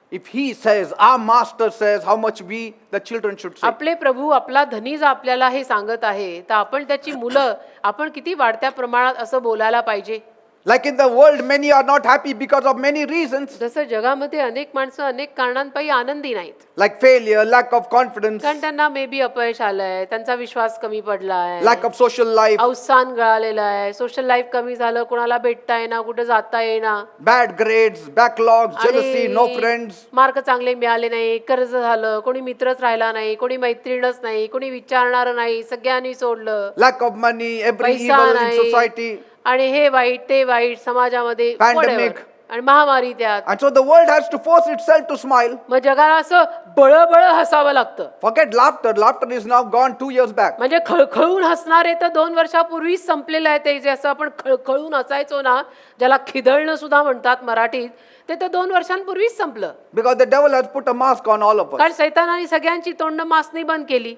S3: if he says, our master says, how much we, the children, should say.
S4: आपले प्रभू आपला धनी जर आपल्याला हे सांगत आहे तर आपण त्याची मुलं आपण किती वाढत्या प्रमाणात असं बोलायला पाहिजे.
S3: Like in the world, many are not happy because of many reasons,
S4: जसं जगामध्ये अनेक माणसं अनेक कारणांपायी आनंदी नाहीत,
S3: like failure, lack of confidence,
S4: कारण त्यांना मे बी अपयश आलंय, त्यांचा विश्वास कमी पडला आहे,
S3: lack of social life,
S4: अवसान गळालेला आहे, सोशल लाईफ कमी झालं, कोणाला भेटता येणार, कुठे जाता येणार,
S3: bad grades, backlogs, jealousy, no friends.
S4: Mark चांगले मिळाले नाही, कर्ज झालं, कोणी मित्रच राहिला नाही, कोणी मैत्रीणच नाही, कोणी विचारणार नाही, सगळ्यांनी सोडलं,
S3: Lack of money, every
S4: पैसा
S3: evil in
S4: नाही,
S3: society.
S4: आणि हे वाईट ते वाईट समाजामध्ये
S3: Pandemic.
S4: whatever. आणि महामारी त्यात.
S3: And so the world has to force itself to smile.
S4: मग जगाला असं बळबळ हसावं लागतं.
S3: Forget laughter. Laughter is now gone 2 years back.
S4: म्हणजे खळखळून हसणारे तर 2 वर्षापूर्वीच संपलेलं आहे. ते जे असं आपण खळखळून हसायचो ना, ज्याला खिदळणं सुद्धा म्हणतात मराठीत, ते तर 2 वर्षांपूर्वीच संपलं.
S3: Because the devil has put a mask on all of us.
S4: कारण सैतानाने सगळ्यांची तोंड मासणी बंद केली.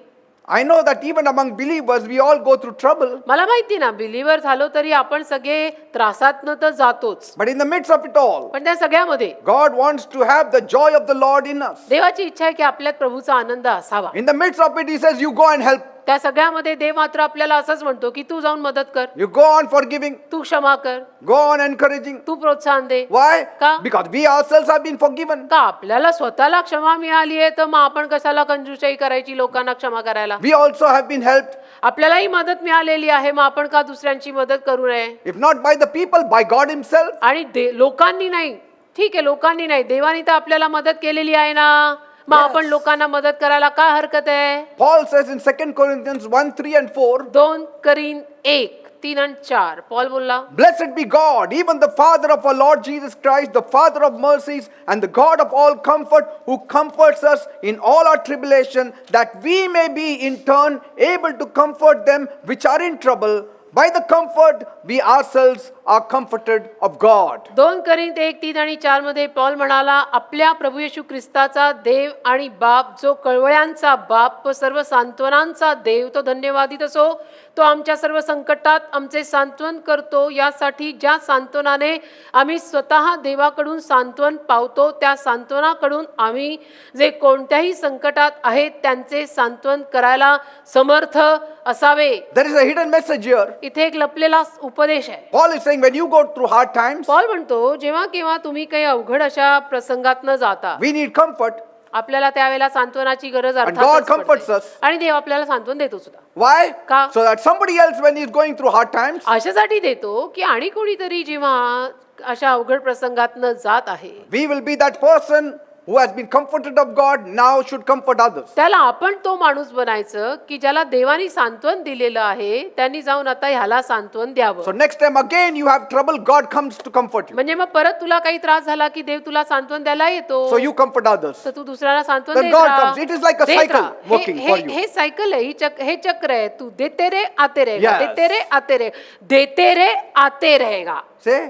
S3: I know that even among believers, we all go through trouble.
S4: मला माहिती ना, बिलीवर झालो तरी आपण सगळे त्रासातनं तर जातोच.
S3: But in the midst of it all,
S4: पण त्या सगळ्यामध्ये
S3: God wants to have the joy of the Lord in us.
S4: देवाची इच्छा आहे की आपल्यात प्रभूचा आनंद असावा.
S3: In the midst of it, He says, you go and help.
S4: त्या सगळ्यामध्ये देव मात्र आपल्याला असंच म्हणतो की तू जाऊन मदत कर,
S3: You go on forgiving.
S4: तू क्षमा कर,
S3: Go on encouraging.
S4: तू प्रोत्साहन दे.
S3: Why?
S4: का?
S3: Because we ourselves have been forgiven.
S4: का आपल्याला स्वतःला क्षमा मिळाली आहे तर मग आपण कशाला कंजूशाही करायची लोकांना क्षमा करायला.
S3: We also have been helped.
S4: आपल्यालाही मदत मिळालेली आहे, मग आपण का दुसऱ्यांची मदत करू नये.
S3: If not by the people, by God Himself.
S4: आणि लोकांनी नाही, ठीक आहे, लोकांनी नाही, देवानी तर आपल्याला मदत केलेली आहे ना, मग आपण लोकांना मदत करायला काय हरकत आहे.
S3: Paul says in 2 Corinthians 1, 3 and 4,
S4: 2 Corinth 1, 3 आणि 4 पॉल बोलला,
S3: Blessed be God, even the Father of our Lord Jesus Christ, the Father of mercies and the God of all comfort, who comforts us in all our tribulation, that we may be in turn able to comfort them which are in trouble. By the comfort we ourselves are comforted of God.
S4: 2 Corinथ 1, 3 आणि 4 मध्ये Paul म्हणाला, आपल्या प्रभू येशू ख्रिस्ताचा देव आणि बाप, जो कळवळ्यांचा बाप व सर्व सांत्वनांचा देव, तो धन्यवादित असो. तो आमच्या सर्व संकटात आमचे सांत्वन करतो, यासाठी ज्या सांत्वनाने आम्ही स्वतः देवाकडून सांत्वन पावतो, त्या सांत्वनाकडून आम्ही जे कोणत्याही संकटात आहेत त्यांचे सांत्वन करायला समर्थ असावे.
S3: There is a hidden message here.
S4: इथे एक लपलेला उपदेश आहे.
S3: Paul is saying when you go through hard times,
S4: Paul म्हणतो, जेव्हा केव्हा तुम्ही काही अवघड अशा प्रसंगात न जाता,
S3: we need comfort.
S4: आपल्याला त्यावेळेला सांत्वनाची गरज
S3: God
S4: अर्थातच
S3: comforts
S4: पडते.
S3: us.
S4: आणि देव आपल्याला सांत्वन देतो सुद्धा.
S3: Why?
S4: का?
S3: So that somebody else, when he's going through hard times,
S4: अशासाठी देतो की आणि कोणीतरी जेव्हा अशा अवघड प्रसंगात न जात आहे,
S3: we will be that person who has been comforted of God, now should comfort others.
S4: त्याला आपण तो माणूस बनायचं की ज्याला देवानी सांत्वन दिलेलं आहे, त्यांनी जाऊन आता ह्याला सांत्वन
S3: So
S4: द्यावं.
S3: next time again you have trouble, God comes to comfort you.
S4: म्हणजे मग परत तुला काही त्रास झाला की देव तुला सांत्वन द्यायला येतो,
S3: So you comfort others.
S4: तर तू दुसऱ्याला सांत्वन
S3: Then
S4: देत
S3: God
S4: राहा.
S3: comes. It is like a
S4: देत
S3: cycle
S4: राहा.
S3: working for you.
S4: हे सायकल आहे, हे चक्र आहे. तू देते रे आते रहेगा,
S3: Yes.
S4: देते रे आते रे, देते रे आते रहेगा.
S3: Say,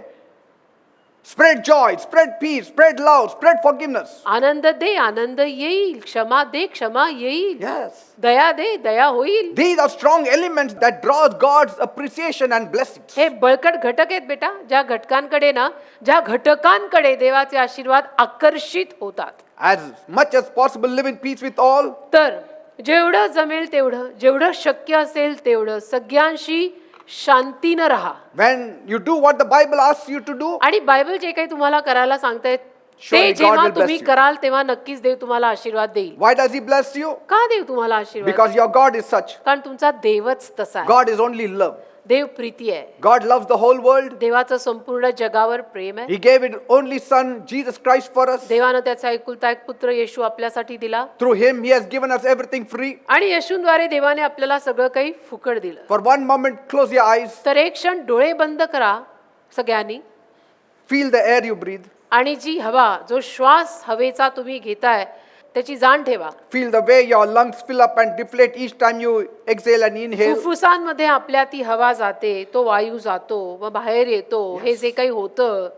S3: spread joy, spread peace, spread love, spread forgiveness.
S4: आनंद दे, आनंद येईल. क्षमा दे, क्षमा येईल.
S3: Yes.
S4: दया दे, दया होईल.
S3: These are strong elements that draws God's appreciation and blessings.
S4: हे बळकट घटक आहेत बेटा, ज्या घटकांकडे देवाचे आशीर्वाद आकर्षित होतात.
S3: As much as possible, live in peace with all.
S4: तर जेवढं जमेल तेवढं, जेवढं शक्य असेल तेवढं सगळ्यांशी शांतीनं राहा.
S3: When you do what the Bible asks you to do,
S4: आणि बायबल जे काही तुम्हाला करायला सांगतायत ते
S3: Surely God
S4: जेव्हा
S3: will bless
S4: तुम्ही
S3: you.
S4: कराल तेव्हा नक्कीच देव तुम्हाला आशीर्वाद देईल.
S3: why does He bless you?
S4: का देव तुम्हाला आशीर्वाद?
S3: Because your God is such.
S4: कारण तुमचा देवच तसा आहे.
S3: God is only love.
S4: देव प्रीती आहे.
S3: God loves the whole world.
S4: देवाचं संपूर्ण जगावर प्रेम आहे.
S3: He gave His only Son, Jesus Christ, for us.
S4: देवानं त्याचा एकुलता एक पुत्र येशू आपल्यासाठी दिला.
S3: Through Him, He has given us everything free.
S4: आणि येशूद्वारे देवाने आपल्याला सगळं काही फुकट दिलं.
S3: For one moment, close your eyes.
S4: तर एक क्षण डोळे बंद करा सगळ्यांनी,
S3: Feel the air you breathe.
S4: आणि जी हवा, जो श्वास हवेचा तुम्ही घेताय त्याची जाण ठेवा.
S3: Feel the way your lungs fill up and deflate each time you exhale and inhale.
S4: फुफ्फुसांमध्ये आपल्या ती हवा जाते, तो वायू जातो, मग बाहेर येतो. हे जे काही होतं,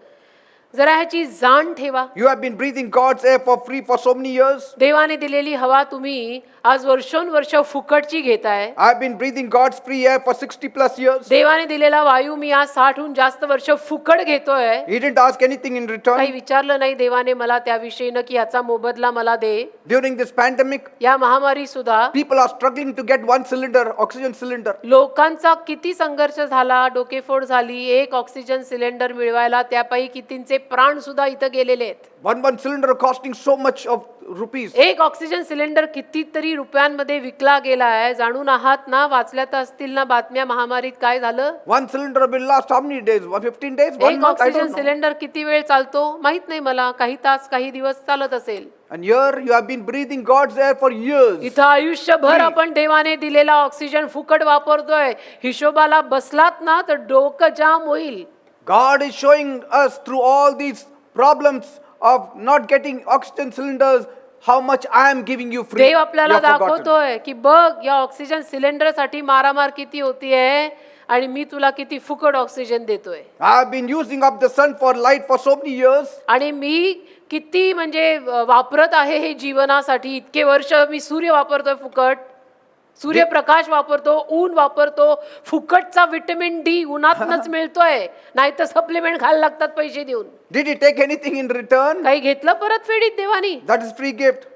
S4: जरा ह्याची जाण ठेवा.
S3: You have been breathing God's air for free for so many years.
S4: देवाने दिलेली हवा तुम्ही आज वर्षोनवर्ष फुकटची घेताय.
S3: I've been breathing God's free air for 60 plus years.
S4: देवाने दिलेला वायू मी आज 60हून जास्त वर्ष फुकट घेतोय.
S3: He didn't ask anything in
S4: काही
S3: return.
S4: विचारलं नाही देवाने मला त्याविषयीनं की ह्याचा मोबदला मला दे.
S3: During this pandemic,
S4: या महामारी सुद्धा
S3: people are struggling to get one cylinder, oxygen cylinder.
S4: लोकांचा किती संघर्ष झाला, डोकेफोड झाली. एक ऑक्सिजन सिलेंडर मिळवायला त्यापायी कितींचे प्राण सुद्धा इथं गेलेले आहेत.
S3: One cylinder costing so much of rupees.
S4: एक ऑक्सिजन सिलेंडर कितीतरी रुपयांमध्ये विकला गेला आहे. जाणून आहात ना, वाचल्या तर असतील ना बातम्या महामारीत काय झालं.
S3: One cylinder will last how many days? 15 days? 1
S4: एक
S3: month? I
S4: oxygen
S3: don't know.
S4: Cylinder किती वेळ चालतो माहित नाही मला. काही तास काही दिवस चालत असेल.
S3: And here you have been breathing God's air for years.
S4: इथं आयुष्यभर आपण देवाने दिलेला ऑक्सिजन फुकट वापरतोय. हिशोबाला बसलात ना तर डोकं जाम होईल.
S3: God is showing us through all these problems of not getting oxygen cylinders how much I am giving you free.
S4: Dev
S3: You
S4: आपल्याला
S3: have forgotten.
S4: दाखवतोय की बघ या ऑक्सिजन सिलेंडर साठी मारामार किती होतीये आणि मी तुला किती फुकट ऑक्सिजन देतोय.
S3: I have been using up the sun for light for so many years.
S4: आणि मी किती म्हणजे वापरत आहे हे जीवनासाठी. इतके वर्ष मी सूर्य वापरतोय फुकट. सूर्यप्रकाश वापरतो, ऊन वापरतो. फुकटचा विटॅमिन डी उन्हातनच मिळतोय. नाही तर सप्लिमेंट खायला लागतात पैसे देऊन.
S3: Did he take anything in return?
S4: काही घेतलं परतफेडीत देवानी.
S3: That is free gift.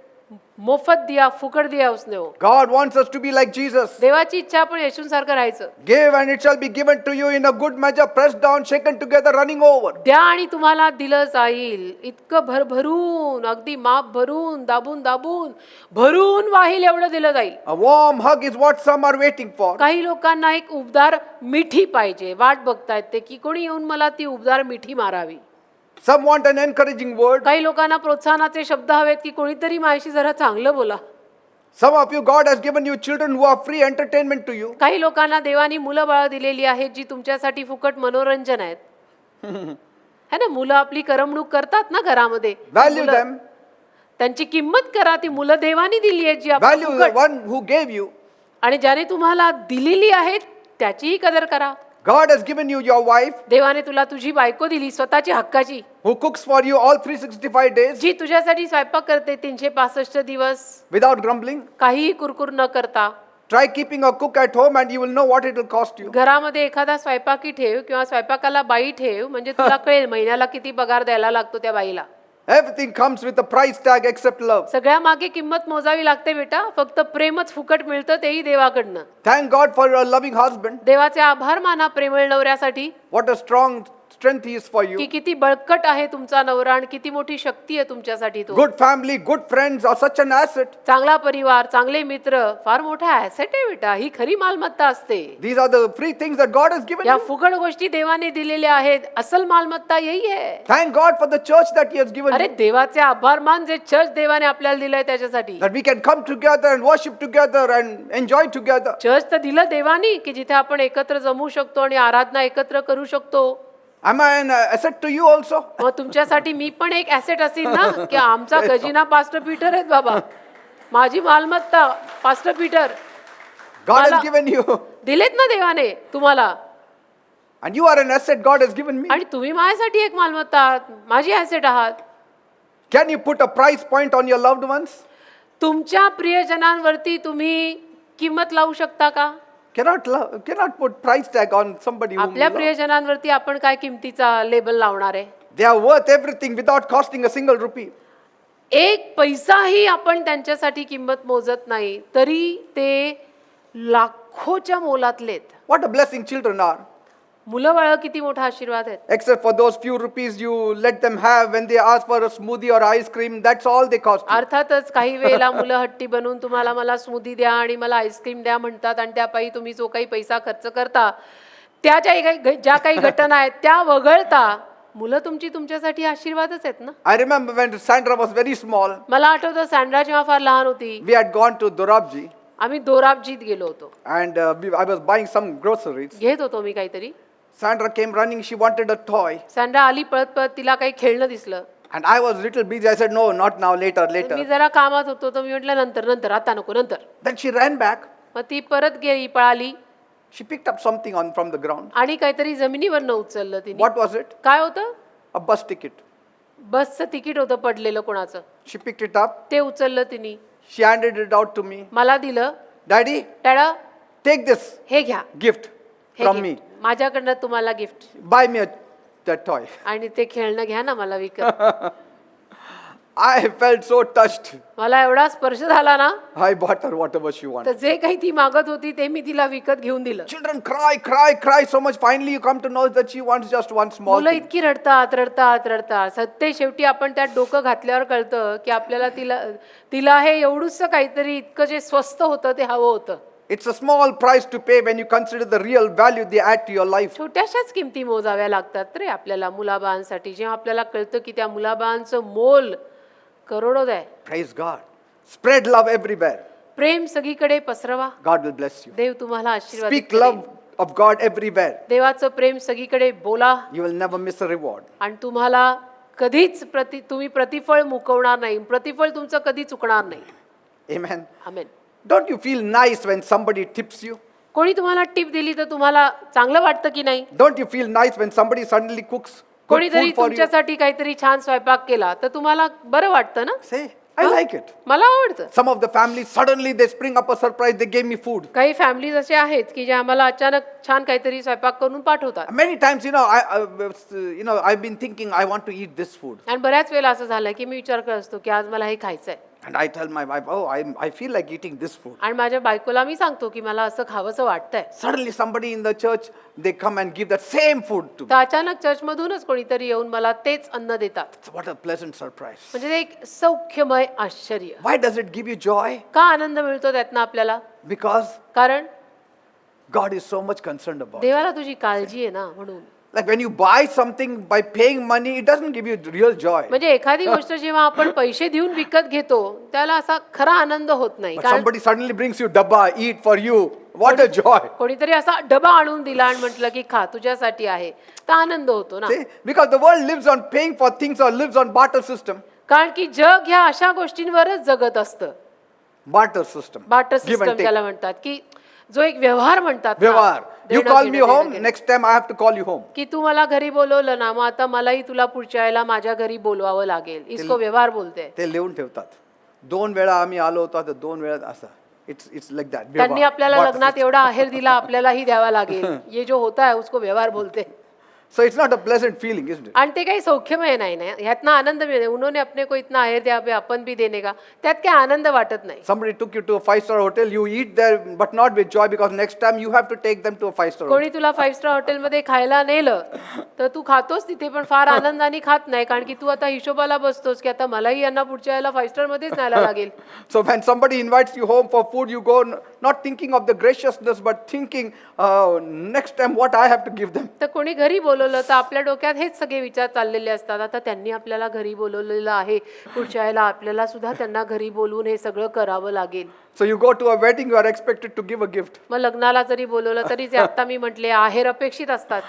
S4: मोफत दिया, फुकट दिया उसने वो.
S3: God wants us to be like Jesus.
S4: देवाची इच्छा आपण येशूंसारखं राहायचं.
S3: Give and it shall be given to you in a good measure, pressed down, shaken together, running over.
S4: द्या आणि तुम्हाला दिलं जाईल. इतकं भरभरून, अगदी माप भरून, दाबून दाबून, भरून वाहील एवढं दिलं जाईल.
S3: A warm hug is what some are waiting for.
S4: काही लोकांना एक उबदार मिठी पाहिजे. वाट बघतायत ते की कोणी येऊन मला ती उबदार मिठी मारावी.
S3: Some want an encouraging word.
S4: काही लोकांना प्रोत्साहनाचे शब्द हवेत की कोणीतरी माझ्याशी जरा चांगलं बोला.
S3: Some of you, God has given you children who are free entertainment to you.
S4: काही लोकांना देवानी मुलं बाळ दिलेली आहेत जी तुमच्यासाठी फुकट मनोरंजन आहेत. है ना, मुलं आपली करमणूक करतात ना घरामध्ये.
S3: Value
S4: मुलं-
S3: them.
S4: त्यांची किंमत करा. ती मुलं देवानी दिली आहेत जी आपल्याला
S3: Value the
S4: फुकट.
S3: one who gave you.
S4: आणि ज्याने तुम्हाला दिलेली आहेत त्याचीही कदर करा.
S3: God has given you your wife
S4: देवाने तुला तुझी बायको दिली स्वतःची हक्काची,
S3: who cooks for you all 365 days
S4: जी तुझ्यासाठी स्वयंपाक करते 365 दिवस
S3: without grumbling.
S4: काहीही कुरकुर न करता.
S3: Try keeping a cook at home and you will know what it will cost you.
S4: घरामध्ये एखादा स्वयंपाकी ठेव किंवा स्वयंपाकाला बाई ठेव म्हणजे तुला कळेल महिन्याला किती पगार द्यायला लागतो त्या बाईला.
S3: Everything comes with a price tag except love.
S4: सगळ्या मागे किंमत मोजावी लागते बेटा. फक्त प्रेमच फुकट मिळतं तेही देवाकडनं.
S3: Thank God for a loving husband.
S4: देवाचे आभार माना प्रेमळ नवऱ्यासाठी
S3: What a strong strength he is for
S4: की
S3: you.
S4: किती बळकट आहे तुमचा नवरा आणि किती मोठी शक्ती आहे तुमच्यासाठी तो.
S3: Good family, good friends are such an asset.
S4: चांगला परिवार, चांगले मित्र फार मोठा ऍसेट आहे बेटा. ही खरी मालमत्ता असते.
S3: These are the free things that God has given
S4: या
S3: you.
S4: फुकट गोष्टी देवाने दिलेल्या आहेत. असल मालमत्ता यही आहे.
S3: Thank God for the church that he has given
S4: अरे
S3: you.
S4: देवाचे आभार मान जे चर्च देवाने आपल्याला दिलंय त्याच्यासाठी.
S3: That we can come together and worship together and enjoy together.
S4: Church तर दिलं देवानी की जिथे आपण एकत्र जमू शकतो आणि आराधना एकत्र करू शकतो.
S3: Am I an asset to you also?
S4: मग तुमच्यासाठी मी पण एक ऍसेट असेल ना की आमचा खजिना पास्टर पीटर आहेत बाबा. माझी मालमत्ता pastor Peter
S3: God
S4: Mala-
S3: has given you.
S4: दिलेत ना देवाने तुम्हाला.
S3: And you are an asset God has given me.
S4: आणि तुम्ही माझ्यासाठी एक मालमत्ता आहात. माझी ऍसेट आहात.
S3: Can you put a price point on your loved ones?
S4: तुमच्या प्रियजनांवरती तुम्ही किंमत लावू शकता का?
S3: Cannot put price tag on somebody whom you
S4: आपल्या
S3: love.
S4: प्रियजनांवरती आपण काय किमतीचा लेबल लावणार आहे?
S3: They are worth everything without costing a single rupee.
S4: एक पैसाही आपण त्यांच्यासाठी किंमत मोजत नाही तरी ते लाखोच्या मोलातलेत.
S3: What a blessing children are.
S4: मुलं बाळ किती मोठा आशीर्वाद आहेत.
S3: Except for those few rupees you let them have when they ask for a smoothie or ice cream, that's all they cost you.
S4: अर्थातच काही वेळेला मुलं हट्टी बनून तुम्हाला मला स्मूदी द्या आणि मला आईस्क्रीम द्या म्हणतात आणि त्यापायी तुम्ही जो काही पैसा खर्च करता त्या ज्या काही घटना आहेत त्या वगळता मुलं तुमच्यासाठी आशीर्वादच आहेत ना.
S3: I remember when Sandra was very small,
S4: मला आठवतं सँड्रा जेव्हा फार लहान होती
S3: we had gone to Dorabji
S4: आम्ही दोराबजीत गेलो होतो.
S3: and I was buying some groceries.
S4: घेत होतो मी काहीतरी.
S3: Sandra came running, she wanted a toy.
S4: Sandra आली पळत पळत तिला काही खेळणं दिसलं.
S3: And I was little busy, I said, no, not now, later,
S4: me
S3: later.
S4: जरा कामात होतो तर मी म्हटलं नंतर आता नको नंतर.
S3: Then she ran back,
S4: मग ती परत गेली पळाली
S3: she picked up something from the ground.
S4: आणि काहीतरी जमिनीवरनं उचललं तिने.
S3: What was it?
S4: काय होतं?
S3: A bus ticket.
S4: बसचं तिकीट होतं पडलेलं कोणाचं,
S3: She picked it up.
S4: ते उचललं तिने,
S3: She handed it out to me.
S4: मला दिलं.
S3: Daddy,
S4: टाळा,
S3: take this
S4: हे घ्या,
S3: gift
S4: हे
S3: from
S4: gift.
S3: me.
S4: माझ्याकडनं तुम्हाला gift,
S3: Buy me that toy.
S4: आणि ते खेळणं घ्या ना मला विकत.
S3: I felt so touched.
S4: मला एवढा स्पर्श झाला ना,
S3: I bought her whatever she
S4: तर
S3: wanted.
S4: जे काही ती मागत होती ते मी तिला विकत घेऊन दिलं.
S3: Children cry so much. Finally, you come to know that she wants just one small
S4: मुलं
S3: thing.
S4: इतकी रडतात. सत्य शेवटी आपण त्यात डोकं घातल्यावर कळतं की आपल्याला तिला हे एवढूसं काहीतरी इतकं जे स्वस्त होतं ते हवं होतं.
S3: It's a small price to pay when you consider the real value they add to your life.
S4: छोट्याशाच किमती मोजाव्या लागतात रे आपल्याला मुलाबाळांसाठी. जेव्हा आपल्याला कळतं की त्या मुलाबाळांचं मोल करोडोत आहे.
S3: Praise God. Spread love everywhere.
S4: प्रेम सगळीकडे पसरवा.
S3: God will bless you.
S4: देव तुम्हाला आशीर्वाद
S3: Speak love of God everywhere.
S4: देवाचं प्रेम सगळीकडे बोला,
S3: You will never miss a reward.
S4: आणि तुम्हाला कधीच तुम्ही प्रतिफळ मुकवणार नाही. प्रतिफळ तुमचं कधी चुकणार नाही.
S3: Amen.
S4: Amen.
S3: Don't you feel nice when somebody tips you?
S4: कोणी तुम्हाला टिप दिली तर तुम्हाला चांगलं वाटतं की नाही?
S3: Don't you feel nice when somebody suddenly cooks good
S4: कोणीतरी
S3: food for you?
S4: तुमच्यासाठी काहीतरी छान स्वयंपाक केला तर तुम्हाला बरं वाटतं ना?
S3: Say, I like it.
S4: मला आवडतं.
S3: Some of the families suddenly they spring up a surprise. They gave me food.
S4: काही फॅमिलीज असे आहेत की जे आम्हाला अचानक छान काहीतरी स्वयंपाक करून पाठवतात.
S3: Many times, I've been thinking I want to eat this food,
S4: आणि बऱ्याच वेळेला असं झालं की मी विचार करत असतो की आज मला हे खायचंय,
S3: and I tell my wife, "Oh, I feel like eating this food."
S4: आणि माझ्या बायकोला मी सांगतो की मला असं खावंसं वाटतंय.
S3: Suddenly, somebody in the church they come and give that same food to me.
S4: तर अचानक चर्चमधूनच कोणीतरी येऊन मला तेच अन्न देतात.
S3: What a pleasant surprise!
S4: म्हणजे ते एक सौख्यमय आश्चर्य.
S3: Why does it give you joy?
S4: का आनंद मिळतो त्यातनं आपल्याला?
S3: Because
S4: कारण
S3: God is so much concerned about it.
S4: देवाला तुझी काळजी आहे ना, म्हणून.
S3: Like when you buy something by paying money, it doesn't give you real joy.
S4: म्हणजे एखादी गोष्ट जेव्हा आपण पैसे देऊन विकत घेतो त्याला असा खरा आनंद होत नाही.
S3: But
S4: कारण
S3: somebody suddenly brings you dabba, eat for you. What a joy!
S4: कोणीतरी असा डबा आणून दिला आणि म्हटलं की खा, तुझ्यासाठी आहे, तर आनंद होतो ना.
S3: See? Because the world lives on paying for things or lives on barter system.
S4: कारण की जग ह्या अशा गोष्टींवरच जगत असतं.
S3: Barter system.
S4: Barter
S3: Give and
S4: system
S3: take.
S4: त्याला म्हणतात, की जो एक व्यवहार म्हणतात ना,
S3: Vyavahar. You
S4: देणं
S3: call
S4: घेणं,
S3: me
S4: देणं
S3: home,
S4: घेणं.
S3: next time I have to call you home.
S4: की तू मला घरी बोलवलं ना, मग आता मलाही तुला पुढच्या वेळेला माझ्या घरी बोलवावं लागेल. इसको व्यवहार बोलते.
S3: ते लिहून ठेवतात. 2 वेळा आम्ही आलो होतो तर 2 वेळा असं. It's like that.
S4: त्यांनी
S3: व्यवहार.
S4: आपल्याला
S3: Barter
S4: लग्नात
S3: system.
S4: एवढा आहेर दिला, आपल्यालाही द्यावा लागेल. ये जो होता है उसको व्यवहार बोलते.
S3: So it's not a pleasant feeling, isn't it?
S4: आणि ते काही सौख्यमय नाही ना, ह्यातनं आनंद मिळते. उन्होंने अपने को इतना आहेर दिया, अबे अपन भी देने का, त्यात काही आनंद वाटत नाही.
S3: Somebody took you to a 5-star hotel, you eat there, but not with joy because next time you have to take them to a 5-star hotel.
S4: कोणी तुला 5 स्टार हॉटेलमध्ये खायला नेलं तर तू खातोस तिथे, पण फार आनंदाने खात नाही, कारण की तू आता हिशोबाला बसतोस की आता मलाही यांना पुढच्या वेळेला 5 स्टार मध्येच न्यायला लागेल.
S3: So when somebody invites you home for food, you go not thinking of the graciousness, but thinking next time what I have to give them.
S4: तर कोणी घरी बोलवलं तर आपल्या डोक्यात हेच सगळे विचार चाललेले असतात. आता त्यांनी आपल्याला घरी बोलवलेलं आहे, पुढच्या वेळेला आपल्याला सुद्धा त्यांना घरी बोलवून हे सगळं करावं लागेल.
S3: So you go to a wedding, you are expected to give a gift.
S4: मग लग्नाला जरी बोलवलं तरी जे आता मी म्हटले आहेर अपेक्षित असतात.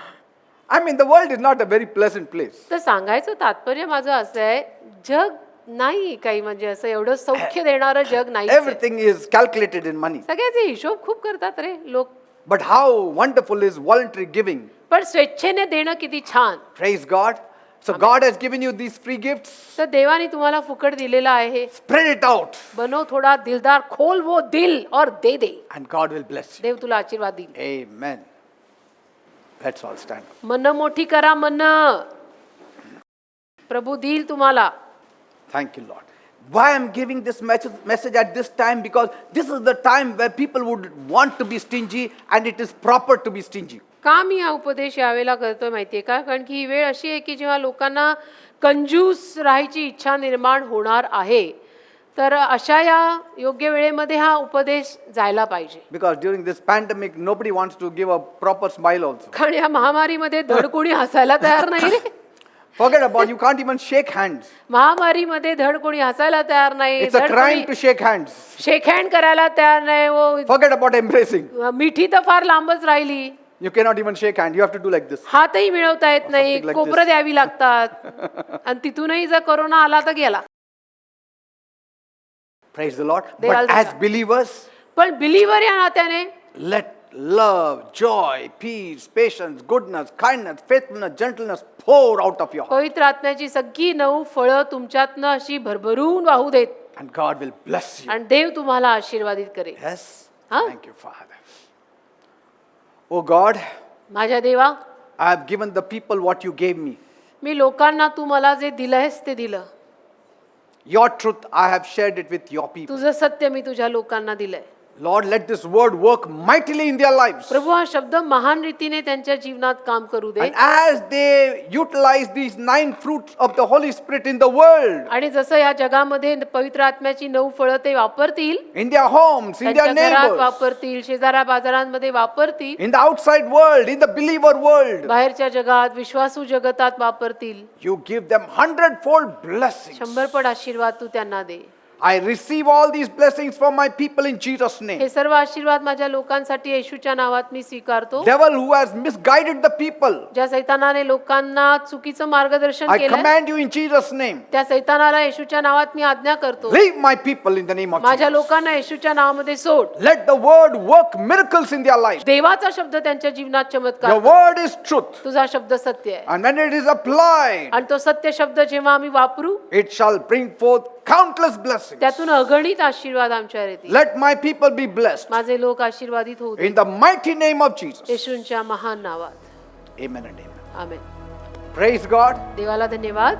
S3: I mean, the world is not a very pleasant place.
S4: तर सांगायचं तात्पर्य माझं असं आहे, जग नाही काही म्हणजे असं एवढं सौख्य देणारं जग नाही.
S3: Everything is calculated in money.
S4: सगळ्याचे हिशोब खूप करतात रे लोक.
S3: But how wonderful is voluntary giving.
S4: पण स्वेच्छेने देणं किती छान.
S3: Praise God. So God has given you these free gifts.
S4: तर देवाने तुम्हाला फुकट दिलेला आहे.
S3: Spread it out.
S4: बनव थोडा दिलदार, खोल वो दिल और दे दे.
S3: And God will bless you.
S4: देव तुला आशीर्वाद देईल.
S3: Amen. Let's all stand.
S4: मन मोठी करा, मन. प्रभू देईल तुम्हाला.
S3: Thank you, Lord. Why I'm giving this message at this time? Because this is the time where people would want to be stingy and it is proper to be stingy.
S4: का मी हा उपदेश यावेळेला करतोय माहितीये का? कारण की ही वेळ अशी आहे की जेव्हा लोकांना कंजूस राहायची इच्छा निर्माण होणार आहे, तर अशा या योग्य वेळेमध्ये हा उपदेश जायला पाहिजे.
S3: Because during this pandemic, nobody wants to give a proper smile also.
S4: कारण या महामारीमध्ये धड कोणी हसायला तयार नाही रे.
S3: Forget about, you can't even shake hands.
S4: महामारीमध्ये धड कोणी हसायला तयार नाही.
S3: It's a crime to shake hands.
S4: Shake hand करायला तयार नाही. वो
S3: Forget about embracing.
S4: मिठी तर फार लांबच राहिली.
S3: You cannot even shake hand. You have to do like this.
S4: हातही मिळवता येत नाही,
S3: something like
S4: कोपरं
S3: this.
S4: द्यावी लागतात. आणि तिथूनही जर कोरोना आला तर गेला.
S3: Praise the Lord.
S4: They
S3: But
S4: also-
S3: as believers,
S4: पण बिलीव्हर या नात्याने
S3: love, joy, peace, patience, goodness, kindness, faithfulness, gentleness pour out of your heart.
S4: पवित्र आत्म्याची सगळी 9 फळं तुमच्यातनं अशी भरभरून वाहू देत
S3: And God will bless you.
S4: आणि देव तुम्हाला आशीर्वादित करेल.
S3: Yes?
S4: Huh?
S3: Thank you, Father. Oh God,
S4: माझ्या देवा,
S3: I have given the people what you gave me.
S4: मी लोकांना तू मला जे दिलंयस ते दिलं.
S3: Your truth, I have shared it with your people.
S4: तुझं सत्य मी तुझ्या लोकांना दिलंय.
S3: Lord, let this word work mightily in their lives.
S4: प्रभू, हा शब्द महान रीतीने त्यांच्या जीवनात काम करू दे.
S3: And as they utilize these 9 fruits of the Holy Spirit in the world,
S4: आणि जसं या जगामध्ये पवित्र आत्म्याची 9 फळं ते वापरतील,
S3: in their homes, in their
S4: त्यांच्या घरात
S3: neighbors,
S4: वापरतील, शेजारा बाजारांमध्ये वापरतील,
S3: in the outside world, in the believer world,
S4: बाहेरच्या जगात, विश्वासू जगतात वापरतील,
S3: you give them 100-fold blessings.
S4: 100पट आशीर्वाद तू त्यांना दे.
S3: I receive all these blessings from my people in Jesus' name.
S4: हे सर्व आशीर्वाद माझ्या लोकांसाठी येशूच्या नावात मी स्वीकारतो.
S3: Devil who has misguided the people,
S4: ज्या सैतानाने लोकांना चुकीचं मार्गदर्शन
S3: I
S4: केलं,
S3: command you in Jesus' name,
S4: त्या सैतानाला येशूच्या नावात मी आज्ञा करतो.
S3: leave my people in the name of
S4: माझ्या
S3: Jesus.
S4: लोकांना येशूच्या नावामध्ये सोड.
S3: Let the word work miracles in their lives.
S4: देवाचा शब्द त्यांच्या जीवनात चमत्कार
S3: Your
S4: करो.
S3: word is truth.
S4: तुझा शब्द सत्य आहे
S3: And when it is applied,
S4: आणि तो सत्य शब्द जेव्हा आम्ही वापरू,
S3: it shall bring forth countless blessings.
S4: त्यातून अगणित आशीर्वाद आमच्यावर येतील.
S3: Let my people be blessed.
S4: माझे लोक आशीर्वादित होऊ दे.
S3: In the mighty name of Jesus.
S4: येशूंच्या महान नावात.
S3: Amen and amen.
S4: Amen.
S3: Praise God.
S4: देवाला धन्यवाद.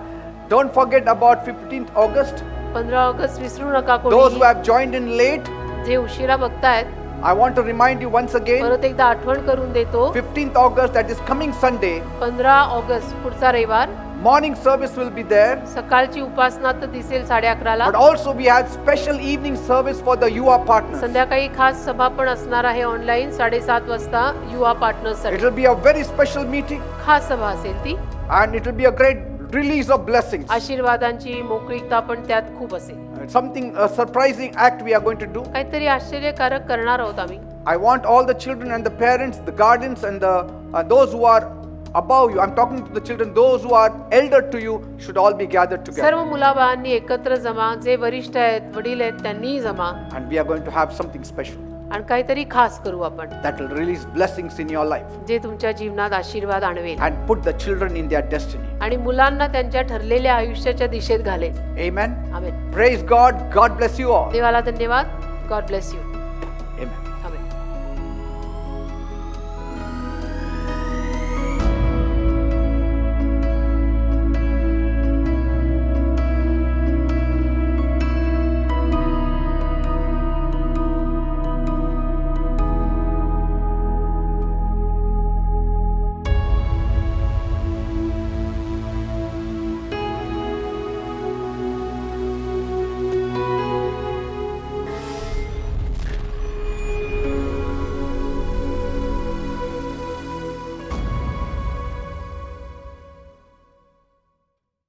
S3: Don't forget about 15th August.
S4: 15 August विसरू नका.
S3: Those who
S4: कोणी
S3: have joined in late,
S4: जे उशिरा बघतायत,
S3: I want to remind you once again,
S4: परत एकदा आठवण करून देतो.
S3: 15th August, that is coming Sunday,
S4: 15 August पुढचा रविवार
S3: morning service will be there.
S4: सकाळची उपासना तर दिसेल 11:30ला.
S3: But also we had special evening service for the UA partners.
S4: संध्याकाळी खास सभा पण असणार आहे ऑनलाईन 7:30 वाजता युवा पार्टनर्स
S3: It
S4: साठी.
S3: will be a very special meeting
S4: खास सभा असेल ती.
S3: and it will be a great release of blessings.
S4: आशीर्वादांची मोकळीकता पण त्यात खूप असेल.
S3: Something, a surprising act we are going to do.
S4: काहीतरी आश्चर्यकारक करणार आहोत आम्ही.
S3: I want all the children and the parents, the guardians and those who are above you. I'm talking to the children. Those who are elder to you should all be gathered together.
S4: सर्व मुलाबाळांनी एकत्र जमा. जे वरिष्ठ आहेत, वडील आहेत, त्यांनीही जमा.
S3: And we are going to have something special
S4: आणि काहीतरी खास करू आपण,
S3: that will release blessings in your life
S4: जे तुमच्या जीवनात आशीर्वाद आणवेल
S3: and put the children in their destiny.
S4: आणि मुलांना त्यांच्या ठरलेल्या आयुष्याच्या दिशेत घालेल.
S3: Amen.
S4: Amen.
S3: Praise God. God bless you all.
S4: देवाला धन्यवाद. God bless you.
S3: Amen.